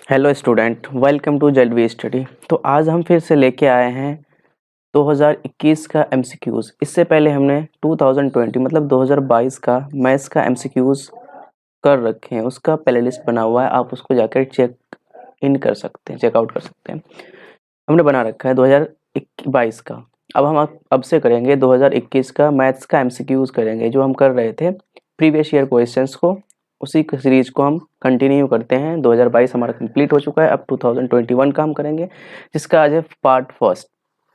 Hello student, welcome to Z study. तो आज हम फिर से लेके आए हैं 2021 का एमसीक्यूज़। इससे पहले हमने 2020 मतलब 2022 का मैथ्स का एमसीक्यूज़ कर रखे हैं, उसका प्लेलिस्ट बना हुआ है, आप उसको जाकर चेक इन कर सकते हैं, चेकआउट कर सकते हैं। हमने बना रखा है 2022 का। अब हम अब से करेंगे 2021 का मैथ्स का एमसीक्यूज़ करेंगे, जो हम कर रहे थे प्रीवियस ईयर क्वेश्चंस को, उसी सीरीज को हम कंटिन्यू करते हैं। 2022 हमारा कंप्लीट हो चुका है, अब 2021 का हम करेंगे, जिसका आज है पार्ट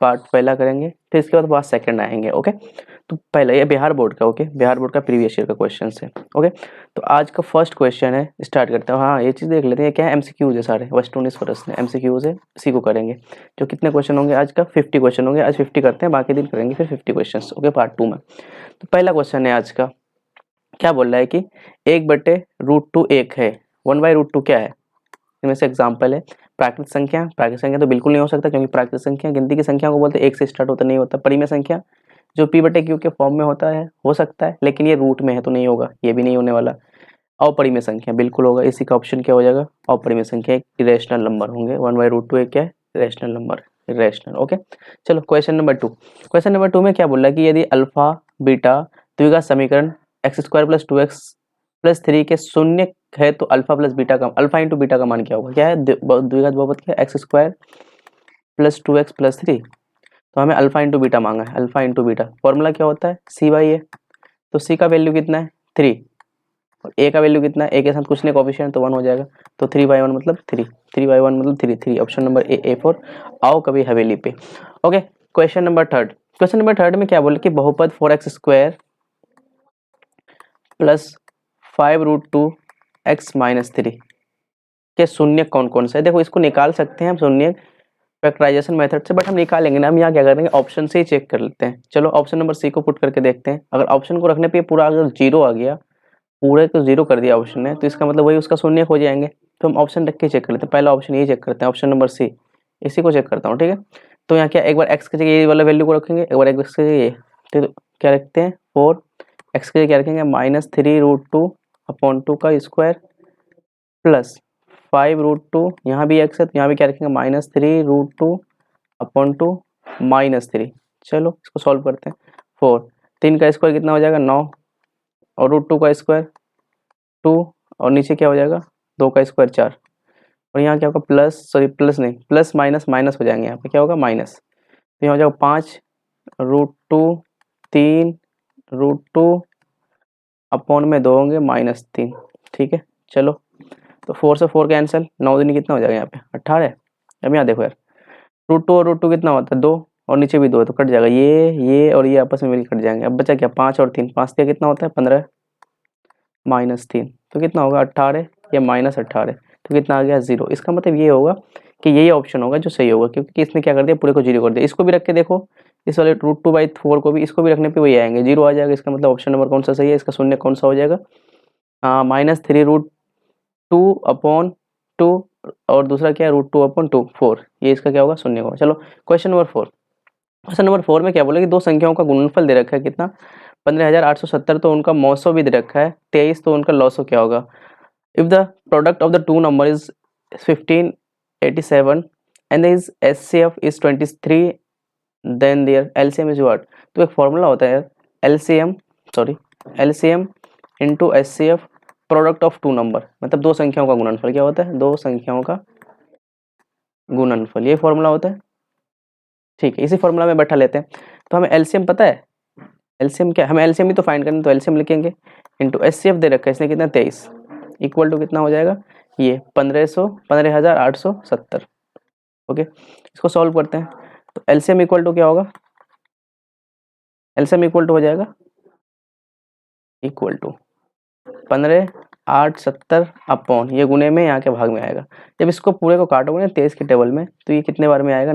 पहला करेंगे, फिर इसके बाद पार्ट सेकंड आएंगे। ओके, तो पहले ये बिहार बोर्ड का, ओके, बिहार बोर्ड का प्रीवियस ईयर का क्वेश्चन है। ओके, तो आज का फर्स्ट क्वेश्चन है, स्टार्ट करते हैं। हाँ, ये चीज़ देख लेते हैं, क्या है, एमसीक्यूज है सारे, वेस्ट 19 प्रश्न एमसीक्यूज है, इसी को करेंगे। जो कितने क्वेश्चन होंगे आज का, 50 क्वेश्चन होंगे। आज 50 करते हैं, बाकी दिन करेंगे फिर 50 क्वेश्चन। ओके, पार्ट 2 में। तो पहला क्वेश्चन है आज का, क्या बोल रहा है कि 1/√2 1 है। 1/√2 क्या है, इनमें से एग्जाम्पल है प्राकृत संख्या। प्राकृत संख्या तो बिल्कुल नहीं हो सकता, क्योंकि प्राकृत संख्या गिनती की संख्या को बोलते हैं, 1 से स्टार्ट होता नहीं होता। परिमेय संख्या जो p/q के फॉर्म में होता है, हो सकता है, लेकिन ये रूट में है तो नहीं होगा, ये भी नहीं होने वाला। अपरिमेय संख्या बिल्कुल होगा, इसी का ऑप्शन क्या हो जाएगा, अपरिमेय संख्या। एक इरेशनल नंबर होंगे। 1/√2 एक क्या है, इरेशनल नंबर, इरेशनल। ओके, चलो क्वेश्चन नंबर 2। क्वेश्चन नंबर 2 में क्या बोल रहा है कि यदि अल्फा बीटा द्विघात समीकरण x² + 2x + 3 के शून्य है, तो अल्फा इंटू बीटा का मान क्या होगा। क्या है, द्विघात बहुपद क्या है, x² + 2x + 3। तो हमें अल्फा इंटू बीटा मांगा है। अल्फा इंटू बीटा फॉर्मूला क्या होता है, c/a। तो c का वैल्यू कितना है, 3, और a का वैल्यू कितना है, a के साथ कुछ नहीं, कोफिशिएंट तो 1 हो जाएगा। तो 3/1 मतलब 3, 3/1 मतलब 3, ऑप्शन नंबर A4। आओ कभी हवेली पे। Okay, question number third. Question number third में क्या बोले कि बहुपद 4x² + 5√2x - 3 के शून्य कौन कौन से है। देखो, इसको निकाल सकते हैं हम शून्य फैक्टराइजेशन मेथड से, बट हम निकालेंगे ना, हम यहाँ क्या करेंगे, ऑप्शन से ही चेक कर लेते हैं। चलो ऑप्शन नंबर सी को पुट करके देखते हैं। अगर ऑप्शन को रखने पे पूरा अगर जीरो आ गया, पूरे को जीरो कर दिया ऑप्शन ने, तो इसका मतलब वही उसका शून्य हो जाएंगे। तो हम ऑप्शन रख के चेक कर लेते हैं। पहला ऑप्शन ये चेक करते हैं, ऑप्शन नंबर सी, इसी को चेक करता हूँ। ठीक है, तो यहाँ क्या, एक बार एक्स की जगह ये वाला वैल्यू को रखेंगे, एक बार एक्स की जगह ये, तो क्या रखते हैं 4, एक्स की जगह क्या रखेंगे -3√2/2 का स्क्वायर प्लस 5√2, यहाँ भी एक्स है तो यहाँ भी क्या रखेंगे -3√2/2 -3। चलो इसको सॉल्व करते हैं। 4, 3 का स्क्वायर कितना हो जाएगा 9, और √2 का स्क्वायर 2, और नीचे क्या हो जाएगा 2 का स्क्वायर 4, और यहाँ क्या होगा प्लस नहीं, प्लस माइनस माइनस हो जाएंगे, यहाँ पे क्या होगा माइनस। तो यहाँ हो जाएगा 5√2, 3√2 अपॉन में 2 होंगे -3। ठीक है, चलो तो 4 से 4 कैंसिल, 9 दिन कितना हो जाएगा यहाँ पे 18। अब यहाँ देखो यार, √2 और √2 कितना होता है 2, और नीचे भी 2 है, तो कट जाएगा ये और ये आपस में मिलकर कट जाएंगे। अब बचा क्या 5 और 3, 5 कितना होता है 15 -3, तो कितना होगा 18 या -18, तो कितना आ गया 0। इसका मतलब ये होगा कि यही ऑप्शन होगा जो सही होगा, क्योंकि इसने क्या कर दिया, पूरे को 0 कर दिया। इसको भी रख के देखो, इस वाले √2/4 को भी, इसको भी रखने पे वही आएंगे, 0 आ जाएगा। इसका मतलब ऑप्शन नंबर कौन सा सही है, इसका शून्य कौन सा हो जाएगा, -3√2/2, और दूसरा क्या है √2/2 4, ये इसका क्या होगा शून्य होगा। चलो क्वेश्चन नंबर 4। क्वेश्चन नंबर 4 में क्या बोला कि दो संख्याओं का गुणनफल दे रखा है कितना, 15,870, तो उनका मौसो भी दे रखा है 23, तो उनका लॉसो क्या होगा। If the product of the two number is 1587 and his HCF is 23, then there LCM is what. तो एक फॉर्मूला होता है LCM into HCF product of two number, मतलब दो संख्याओं का गुणनफल क्या होता है, दो संख्याओं का गुणनफल, ये फॉर्मूला होता है। ठीक है, इसी फॉर्मूला में बैठा लेते हैं। तो हमें एलसीएम पता है, एलसीएम क्या, हमें एलसीएम भी तो फाइंड करना, तो एलसीएम लिखेंगे इंटू एचसीएफ दे रखा है इसने कितना 23, इक्वल टू कितना हो जाएगा ये 15,870। ओके, इसको सॉल्व करते हैं। तो एलसीएम इक्वल टू क्या होगा, एलसीएम इक्वल टू हो जाएगा इक्वल टू 15,870 अपॉन, ये गुने में यहाँ के भाग में आएगा। जब इसको पूरे को काटोगे ना 23 के टेबल में, तो ये कितने बार में आएगा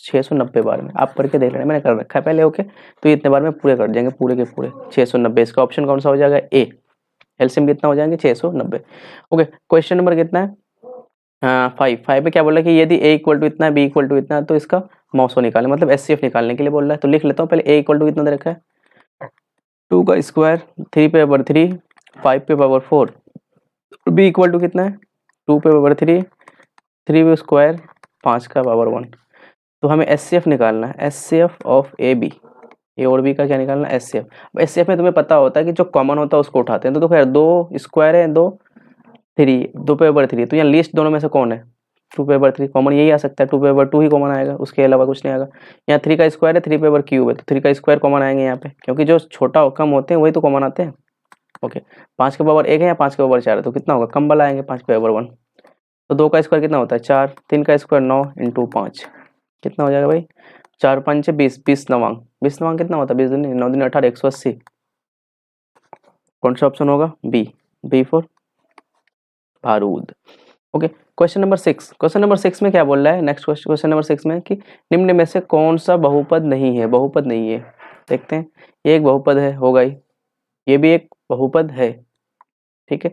690 बार में। आप करके देख लेना, मैंने कर रखा है पहले। ओके, तो ये इतने बार में पूरे कट जाएंगे, पूरे के पूरे 690। इसका ऑप्शन कौन सा हो जाएगा ए, एलसीएम कितना हो जाएंगे 690। ओके, क्वेश्चन नंबर कितना है 5 में क्या बोल रहा है कि यदि ए इक्वल टू इतना है, बी इक्वल टू इतना है, तो इसका मौसो निकालें, मतलब एचसीएफ निकालने के लिए बोल रहा है। तो लिख लेता हूँ पहले, ए इक्वल टू कितना दे रखा है 2 का स्क्वायर 3/3, 5/4, बी इक्वल टू कितना है 2/3, 3 स्क्वायर 5 का पावर 1। तो हमें एचसीएफ निकालना है, एचसीएफ ऑफ ए बी, ए और बी का क्या निकालना है, एचसीएफ। एचसीएफ में तुम्हें पता होता है कि जो कॉमन होता है उसको उठाते हैं। तो देखो यार 2 स्क्वायर है, 2 3, 2/3, तो यहाँ लीस्ट दोनों में से कौन है, 2/3 कॉमन यही आ सकता है, 2/2 ही कॉमन आएगा, उसके अलावा कुछ नहीं आएगा। यहाँ 3 का स्क्वायर है, 3/3 है, तो 3 का स्क्वायर कॉमन आएंगे यहाँ पे, क्योंकि जो छोटा और कम होते हैं वही तो कॉमन आते हैं। ओके, 5 का पावर 1 है या 5 का पावर 4 है, तो कितना होगा, कम वाला आएंगे 5/1। तो 2 का स्क्वायर कितना होता है 4, 3 का स्क्वायर 9 इंटू 5 कितना हो जाएगा भाई, 4 5 20, 20 नवांग, 20 नवांग कितना होता है, 20 दिन 9 दिन 18, 180। कौन सा ऑप्शन होगा, बी, बी फॉर बारूद। Okay, question number 6, question number 6 में क्या बोल रहा है, नेक्स्ट क्वेश्चन नंबर 6 में कि निम्न में से कौन सा बहुपद नहीं है, बहुपद नहीं है। देखते हैं, ये एक बहुपद है, होगा ही, ये भी एक बहुपद है, ठीक है।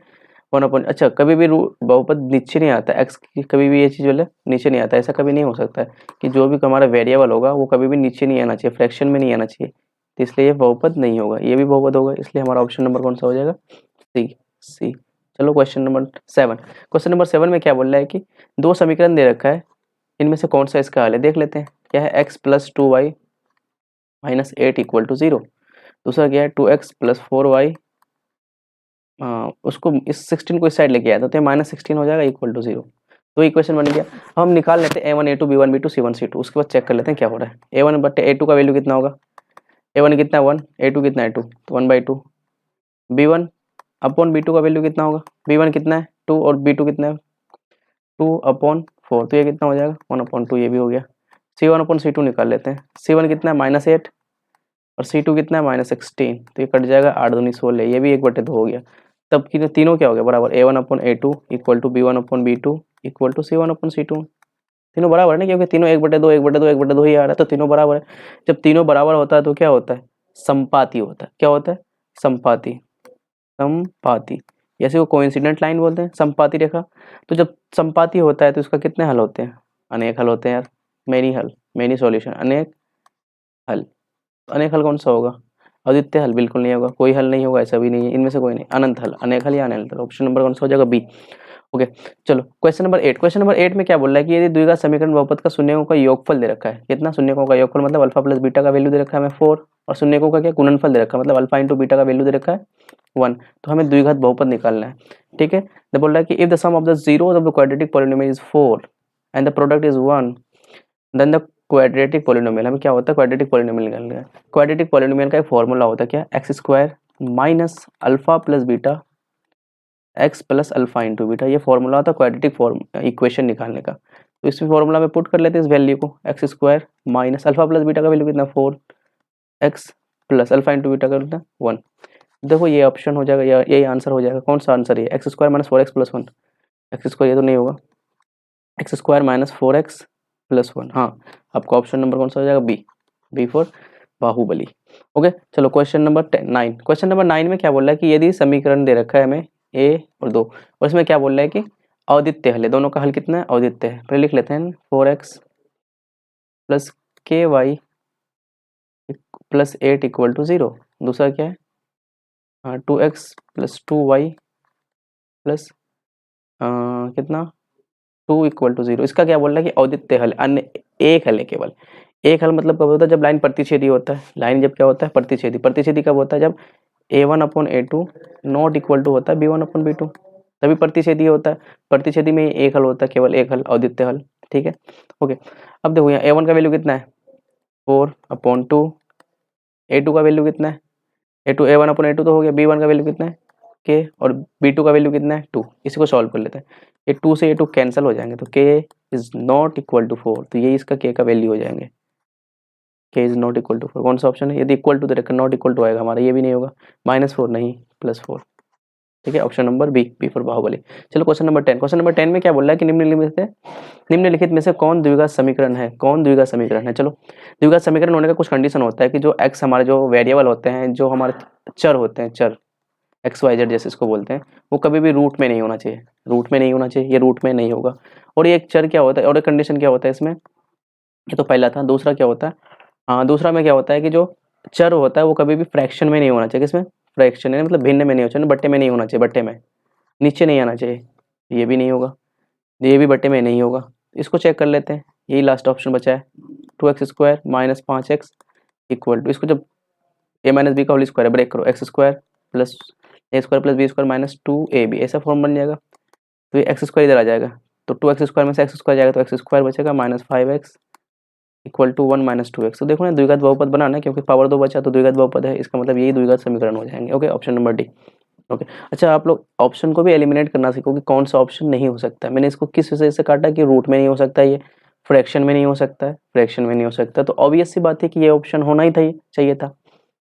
1/, अच्छा कभी भी बहुपद नीचे नहीं आता, एक्स की कभी भी ये चीज़ बोले नीचे नहीं आता, ऐसा कभी नहीं हो सकता है कि जो भी हमारा वेरिएबल होगा वो कभी भी नीचे नहीं आना चाहिए, फ्रैक्शन में नहीं आना चाहिए, तो इसलिए ये बहुपद नहीं होगा, ये भी बहुपद होगा, इसलिए हमारा ऑप्शन नंबर कौन सा हो जाएगा, सी, सी। चलो क्वेश्चन नंबर 7, क्वेश्चन नंबर 7 में क्या बोल रहा है कि 2 समीकरण दे रखा है, इनमें से कौन सा इसका हल है, देख लेते हैं। क्या है, x + 2y - 8 = 0। दूसरा क्या है, 2x + 4y, उसको इस 16 को इस साइड लेके आया था, तो -16 हो जाएगा = 0। तो इक्वेशन बन गया। अब हम निकाल लेते हैं a1 a2 b1 b2 c1 c2, उसके बाद चेक कर लेते हैं क्या हो रहा है। a1/a2 का वैल्यू कितना होगा, a1 कितना है 1, a2 कितना है 2, तो 1/2। b1/b2 का वैल्यू कितना होगा, b1 कितना है 2 और b2 कितना है 2/4, तो ये कितना हो जाएगा 1/2, ये भी हो गया। c1/c2 निकाल लेते हैं, c1 कितना है -8 और c2 कितना है -16, तो ये कट जाएगा, 8 दूनी 16, ये भी 1/2 हो गया। तब कि तीनों क्या हो गया बराबर, a1/a2 = b1/b2 = c1/c2, तीनों बराबर है ना, क्योंकि तीनों 1/2 1/2 1/2 ही आ रहा है, तो तीनों बराबर है। जब तीनों बराबर होता है तो क्या होता है, संपाती होता है। क्या होता है, संपाती, संपाती, जैसे वो कोइंसिडेंट लाइन बोलते हैं, संपाती रेखा। तो जब संपाती होता है तो इसका कितने हल होते हैं, अनेक हल होते हैं यार, मेनी हल, मेनी सॉल्यूशन, अनेक हल। अनेक हल कौन सा होगा, अद्वितीय हल बिल्कुल नहीं होगा, कोई हल नहीं होगा, ऐसा भी नहीं है, इनमें से कोई नहीं, अनंत हल, अनेक हल या अनंत हल, ऑप्शन नंबर कौन सा हो जाएगा, बी। ओके, चलो क्वेश्चन नंबर 8, क्वेश्चन नंबर 8 में क्या बोल रहा है कि यदि द्विघात समीकरण बहुपद का शून्यकों का योगफल दे रखा है, कितना शून्यकों का योगफल, मतलब अल्फा प्लस बीटा का वैल्यू दे रखा है हमें 4, और शून्यकों का क्या गुणनफल दे रखा है, मतलब अल्फा इंटू बीटा का वैल्यू दे रखा है 1, तो हमें द्विघात बहुपद निकालना है, ठीक है। तो बोल रहा है कि if the sum of the zeros of the quadratic polynomial is 4 and the product is 1, then the quadratic polynomial, हमें क्या होता है, क्वाड्रेटिक पॉलिनोमियल निकालना है। क्वाड्रेटिक पॉलिनोमियल का एक फॉर्मूला होता है क्या, x² minus alpha plus beta x plus alpha into beta, ये फॉर्मूला होता है क्वाड्रेटिक इक्वेशन निकालने का। तो इस फॉर्मूला में पुट कर लेते हैं इस वैल्यू को, x² minus alpha plus beta का वैल्यू कितना 4, x plus alpha into beta का कितना 1। देखो ये ऑप्शन हो जाएगा, यही आंसर हो जाएगा। कौन सा आंसर है, x² minus 4x plus 1, x² ये तो नहीं होगा, x² माइनस 4x प्लस 1, हाँ आपका ऑप्शन नंबर कौन सा हो जाएगा, B, B for Baahubali. Okay, चलो क्वेश्चन नंबर 9, क्वेश्चन नंबर 9 में क्या बोल रहा है कि यदि समीकरण दे रखा है हमें a और 2, और इसमें क्या बोल रहा है कि अद्वितीय हल है, दोनों का हल कितना है, अद्वितीय है। पहले लिख लेते हैं 4x प्लस ky प्लस 8 = 0। दूसरा क्या है, 2x प्लस 2y प्लस कितना 2 = 0। इसका क्या बोल रहा है कि अद्वितीय हल, अन्य एक हल है, केवल एक हल। मतलब कब होता है, जब लाइन प्रतिच्छेदी होता है, लाइन जब क्या होता है, प्रतिच्छेदी। प्रतिच्छेदी कब होता है, जब a1/a2 नॉट इक्वल टू होता है b1/b2, तभी प्रतिच्छेदी होता है। प्रतिच्छेदी में एक हल होता है, केवल एक हल, अद्वितीय हल, ठीक है। ओके, अब देखो यहाँ a1 का वैल्यू कितना है 4/2, a2 का वैल्यू कितना है, a1/a2 तो हो गया, b1 का वैल्यू कितना है k, और b2 का वैल्यू कितना है 2। इसी को सॉल्व कर लेते हैं, ये 2 से a2 कैंसिल हो जाएंगे, तो k is not equal to 4, तो ये इसका k का वैल्यू हो जाएंगे, k is not equal to 4। कौन सा ऑप्शन है, यदि इक्वल टू दे रखा, नॉट इक्वल टू आएगा हमारा, ये भी नहीं होगा, -4 नहीं +4, ठीक है, option number B, B for Baahubali. चलो क्वेश्चन नंबर 10, क्वेश्चन नंबर 10 में क्या बोल रहा है कि निम्नलिखित में से कौन द्विघात समीकरण है, कौन द्विघात समीकरण है। चलो, द्विघात समीकरण होने का कुछ कंडीशन होता है कि जो x हमारे जो वेरिएबल होते हैं, जो हमारे चर होते हैं, चर XYZ जैसे इसको बोलते हैं, वो कभी भी रूट में नहीं होना चाहिए, रूट में नहीं होना चाहिए, ये रूट में नहीं होगा। और ये एक चर क्या होता है, और एक कंडीशन क्या होता है इसमें, ये तो पहला था। दूसरा क्या होता है, दूसरा में क्या होता है कि जो चर होता है वो कभी भी फ्रैक्शन में नहीं होना चाहिए, किसमें, फ्रैक्शन है, मतलब भिन्न में नहीं होना चाहिए, बट्टे में नहीं होना चाहिए, बट्टे में नीचे नहीं आना चाहिए, ये भी नहीं होगा। ये भी बटे में नहीं होगा, इसको चेक कर लेते हैं। यही लास्ट ऑप्शन बचा है, 2x² minus 5x equal to, इसको जब a माइनस बी का होल स्क्वायर ब्रेक करो, x² plus a² plus b² minus 2ab, ऐसा फॉर्म बन जाएगा। तो ये x² इधर आ जाएगा, तो 2x² में से x² जाएगा तो x² बचेगा minus 5x equal to 1 minus 2x। तो देखो ना, द्विघात बहुपद बनाना है, क्योंकि पावर 2 बचा तो द्विघात बहुपद है, इसका मतलब यही द्विघात समीकरण हो जाएंगे। Okay, option number D. Okay, अच्छा आप लोग ऑप्शन को भी एलिमिनेट करना सीखो कि कौन सा ऑप्शन नहीं हो सकता है। मैंने इसको किस वजह से काटा कि रूट में नहीं हो सकता, ये फ्रैक्शन में नहीं हो सकता है, फ्रैक्शन में नहीं हो सकता, तो ऑब्वियस सी बात है कि ये ऑप्शन होना ही था, चाहिए था।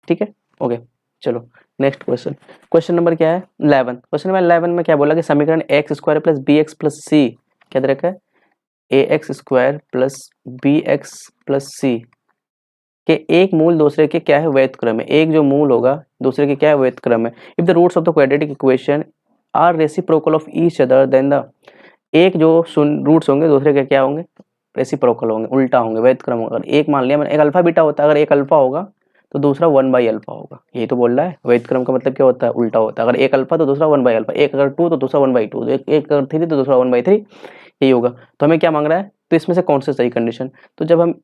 ठीक है, ओके, चलो नेक्स्ट क्वेश्चन। क्वेश्चन नंबर क्या है 11। क्वेश्चन नंबर 11 में क्या बोला कि समीकरण x² plus bx plus c क्या दे रखा है, ax² plus bx plus c के एक मूल दूसरे के क्या है वैध क्रम है। एक जो मूल होगा दूसरे के क्या है वैध क्रम है। If the roots of the quadratic equation are reciprocal of each other then the, एक जो रूट्स होंगे दूसरे के क्या होंगे, रेसिप्रोकल होंगे, उल्टा होंगे, वैध क्रम होगा। एक मान लिया मैंने, एक अल्फा बीटा होता है, अगर एक अल्फा होगा तो दूसरा 1/अल्फा होगा, यही तो बोल रहा है। वैध क्रम का मतलब क्या होता है, उल्टा होता है। अगर एक अल्फा तो दूसरा 1/अल्फा, एक अगर 2 तो दूसरा 1/2, एक अगर 3 तो दूसरा 1/3, यही होगा। तो हमें क्या मांग रहा है, तो इसमें से कौन सा सही कंडीशन। तो जब हम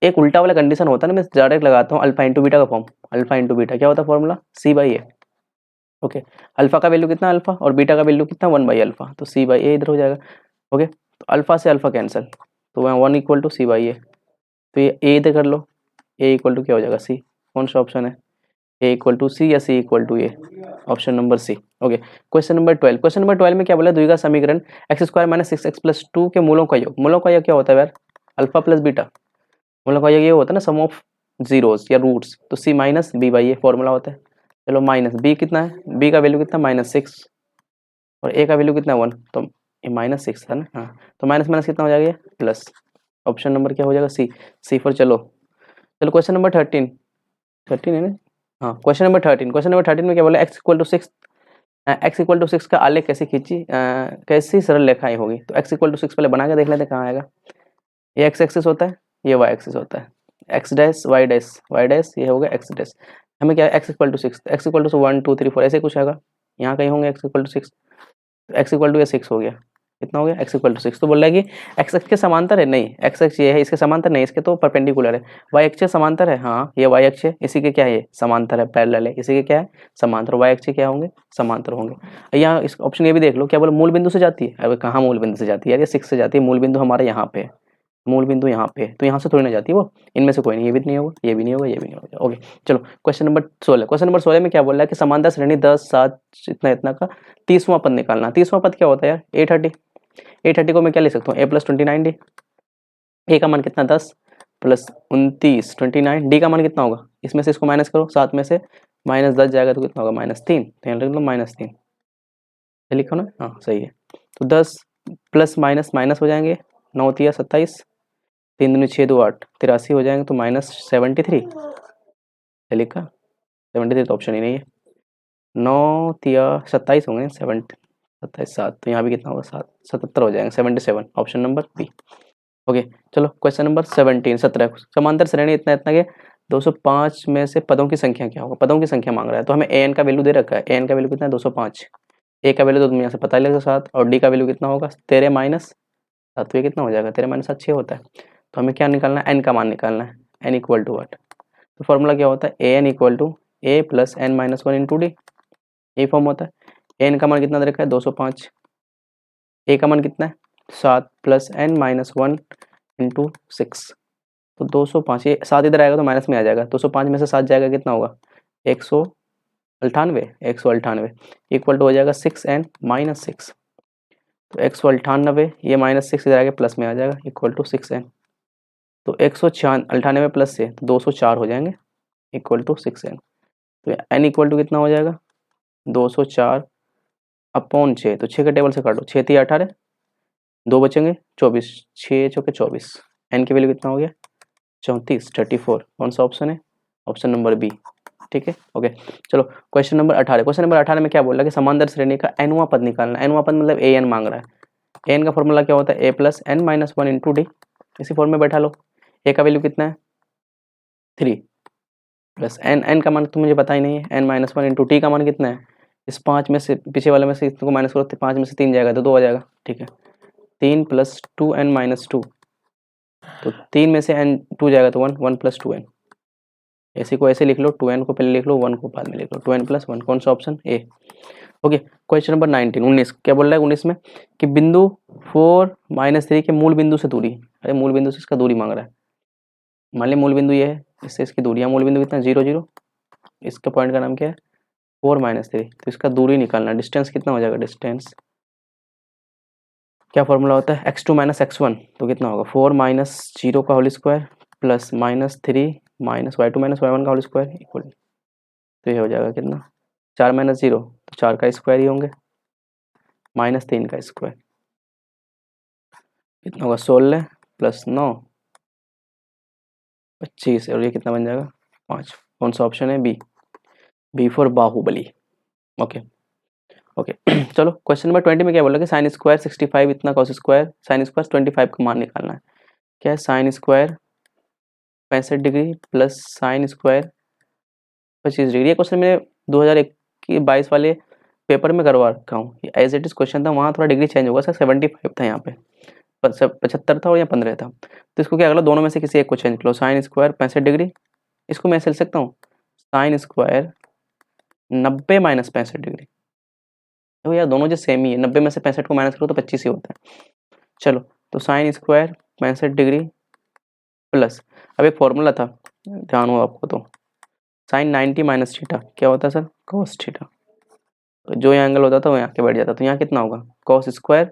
एक उल्टा वाला कंडीशन होता है ना, मैं डायरेक्ट लगाता हूँ अल्फा इंटू बीटा का फॉर्म। अल्फा इंटू बीटा क्या होता है फॉर्मूला, c/a। ओके, अल्फा का वैल्यू कितना अल्फा और बीटा का वैल्यू कितना 1/अल्फा, तो c/a इधर हो जाएगा। ओके, तो अल्फा से अल्फा कैंसिल, तो वहाँ 1 इक्वल टू c/a। तो ये a इधर कर लो, a इक्वल टू क्या हो जाएगा c। कौन सा ऑप्शन है, a इक्वल टू c या c equal to a, option number C. Okay, question number 12। Question number 12 में क्या बोला, द्विघात समीकरण x² माइनस 6x प्लस 2 के मूलों का योग। मूलों का योग क्या होता है यार, अल्फा प्लस बीटा। मूलों का योग ये होता है ना, सम ऑफ जीरोस या रूट्स, तो c माइनस b/a फॉर्मूला होता है। चलो माइनस b कितना है, b का वैल्यू कितना -6 और a का वैल्यू कितना 1, तो ये -6 था ना, हाँ, तो माइनस माइनस कितना हो जाएगा प्लस। ऑप्शन नंबर क्या हो जाएगा सी। सी फॉर चलो। चलो क्वेश्चन नंबर 13, 13 है ना, हाँ, क्वेश्चन नंबर 13। क्वेश्चन नंबर 13 में क्या बोला, x = 6 का आलेख कैसे खींची, कैसी सरल रेखाएं होगी। तो x = 6 पहले बना के देख लेते हैं कहाँ आएगा। ये एक्स एक्सिस होता है, ये वाई एक्सिस होता है, X dash Y dash, Y dash ये होगा एक्स डैश। हमें क्या है x = 6, x = 1 2 3 4 ऐसे कुछ आएगा, यहाँ कहीं होंगे x = 6, तो x = 6 हो गया। कितना हो गया, x = 6। तो बोल रहा है कि एक्स एक्स के समांतर है, नहीं एक्स एक्स ये है, इसके समांतर नहीं, इसके तो परपेंडिकुलर है। वाई अक्ष समांतर है, हाँ ये वाई अक्ष इसी के क्या है, समांतर है, पैरेलल है, इसी के क्या है समांतर, वाई अक्ष क्या होंगे, समांतर होंगे। यहाँ इस ऑप्शन ये भी देख लो, क्या बोला मूल बिंदु से जाती है। अब कहाँ मूल बिंदु से जाती है यार, ये 6 से जाती है, मूल बिंदु हमारे यहाँ पे है, मूल बिंदु यहाँ पे है, तो यहाँ से थोड़ी ना जाती है वो, इनमें से कोई नहीं, ये भी नहीं होगा, ये भी नहीं होगा, ये भी नहीं होगा। ओके, चलो क्वेश्चन नंबर 16। क्वेश्चन नंबर 16 में क्या बोल रहा है कि समांतर श्रेणी 10 7 इतना इतना का 30वां पद निकालना। 30वां पद क्या होता है यार, 830। 830 को मैं क्या लिख सकता हूँ, a + 29d। a का मान कितना 10 प्लस 29 29, d का मान कितना होगा, इसमें से इसको माइनस करो, 7 में से -10 जाएगा तो कितना होगा -3, तो यहाँ लिख लो -3, लिखो ना, हाँ सही है। तो 10 प्लस माइनस माइनस हो जाएंगे, 9 तिया 27, 3 दूनी 6 2 8 83 हो जाएंगे, तो -73 लिखा, 73 तो ऑप्शन ही नहीं है। 9 तिया 27 होंगे, 27 7, तो यहाँ भी कितना होगा 7 77 हो जाएंगे, 77 ऑप्शन नंबर बी। ओके, चलो क्वेश्चन नंबर 17 समांतर श्रेणी इतना इतना के 205 में से पदों की संख्या क्या होगा। पदों की संख्या मांग रहा है, तो हमें an का वैल्यू दे रखा है, an का वैल्यू कितना है 205, a का वैल्यू तो तुम यहाँ से पता ही लगेगा 7, और d का वैल्यू कितना होगा 13 माइनस 7, तो ये कितना हो जाएगा 13 माइनस 7 6 होता है। तो हमें क्या निकालना है, n का मान निकालना है, n इक्वल टू व्हाट, तो फॉर्मूला क्या होता है an equal to a plus n minus 1 into D, ये फॉर्म होता है। n का मान कितना दे रखा है 205, a का मान कितना है 7 प्लस n माइनस 1 इंटू 6, तो 205, ये 7 इधर आएगा तो माइनस में आ जाएगा, 205 में से 7 जाएगा कितना होगा 198, 198 इक्वल टू हो जाएगा 6n माइनस 6, तो 198 ये -6 इधर आगे प्लस में आ जाएगा इक्वल टू 6n, तो 198 प्लस से तो 204 हो जाएंगे इक्वल टू 6n, तो n इक्वल टू कितना हो जाएगा 204 अपॉन 6, तो 6 के टेबल से काटो, 6 3 18, 2 बचेंगे 24, 6 चौके 24, n की वैल्यू कितना हो गया 34 34। कौन सा ऑप्शन है, ऑप्शन नंबर बी। ठीक है, ओके, चलो क्वेश्चन नंबर 18। क्वेश्चन नंबर 18 में क्या बोल रहा है कि समांतर श्रेणी का nवां पद निकालना। nवां पद मतलब an मांग रहा है। an का फॉर्मूला क्या होता है a plus n minus 1 into D, इसी फॉर्म में बैठा लो। a का वैल्यू कितना है 3 प्लस n का मान तो मुझे पता ही नहीं है, n माइनस 1 इंटू टी का मान कितना है, इस 5 में से पीछे वाले में से इसको माइनस करो, 5 में से 3 जाएगा तो 2 आ जाएगा। ठीक है, 3 प्लस 2n माइनस 2, तो 3 में से n 2 जाएगा तो 1, 1 प्लस 2n, ऐसे को ऐसे लिख लो, 2n को पहले लिख लो, 1 को बाद में लिख लो, 2n प्लस 1, कौन सा option A. Okay, question number 19, 19 क्या बोल रहा है 19 में कि बिंदु 4 माइनस 3 के मूल बिंदु से दूरी, अरे मूल बिंदु से इसका दूरी मांग रहा है, मान लिया मूल बिंदु ये है, इससे इसकी दूरी, मूल बिंदु कितना 0 0, इसका पॉइंट का नाम क्या है 4 माइनस 3, तो इसका दूरी निकालना, डिस्टेंस कितना हो जाएगा, डिस्टेंस क्या फॉर्मूला होता है x2 माइनस x1, तो कितना होगा 4 माइनस 0 का whole square plus minus 3 minus y2 minus y1 का होल स्क्वायर इक्वल, तो ये हो जाएगा कितना 4 माइनस 0, तो 4 का स्क्वायर ही होंगे, माइनस 3 का स्क्वायर कितना होगा 16 प्लस 9 25, और ये कितना बन जाएगा 5, कौन सा ऑप्शन है B, B for Baahubali. Okay okay चलो क्वेश्चन नंबर 20 में क्या बोला कि साइन स्क्वायर 65 इतना कॉस स्क्वायर साइन स्क्वायर 25 का मान निकालना है, क्या है sine square 65 degree plus sine square 25 degree, ये क्वेश्चन मैंने 2022 वाले पेपर में करवा रखा हूँ, एज इट इज क्वेश्चन था, वहाँ थोड़ा डिग्री चेंज होगा सर, 75 था यहाँ पे, 75 था और यहाँ 15 था, तो इसको क्या करो दोनों में से किसी एक को चेंज करो, साइन स्क्वायर 65 डिग्री, इसको मैं ऐसे लिख सकता हूँ साइन स्क्वायर 90 माइनस 65 डिग्री, तो यार दोनों जो सेम ही है, 90 में से 65 को माइनस करो तो 25 ही होता है। चलो तो साइन स्क्वायर 65 डिग्री प्लस, अब एक फॉर्मूला था ध्यान हो आपको, तो साइन 90 माइनस थीटा क्या होता है सर कॉस थीटा, जो यहाँ एंगल होता था वो यहाँ के बैठ जाता, तो यहाँ कितना होगा कॉस स्क्वायर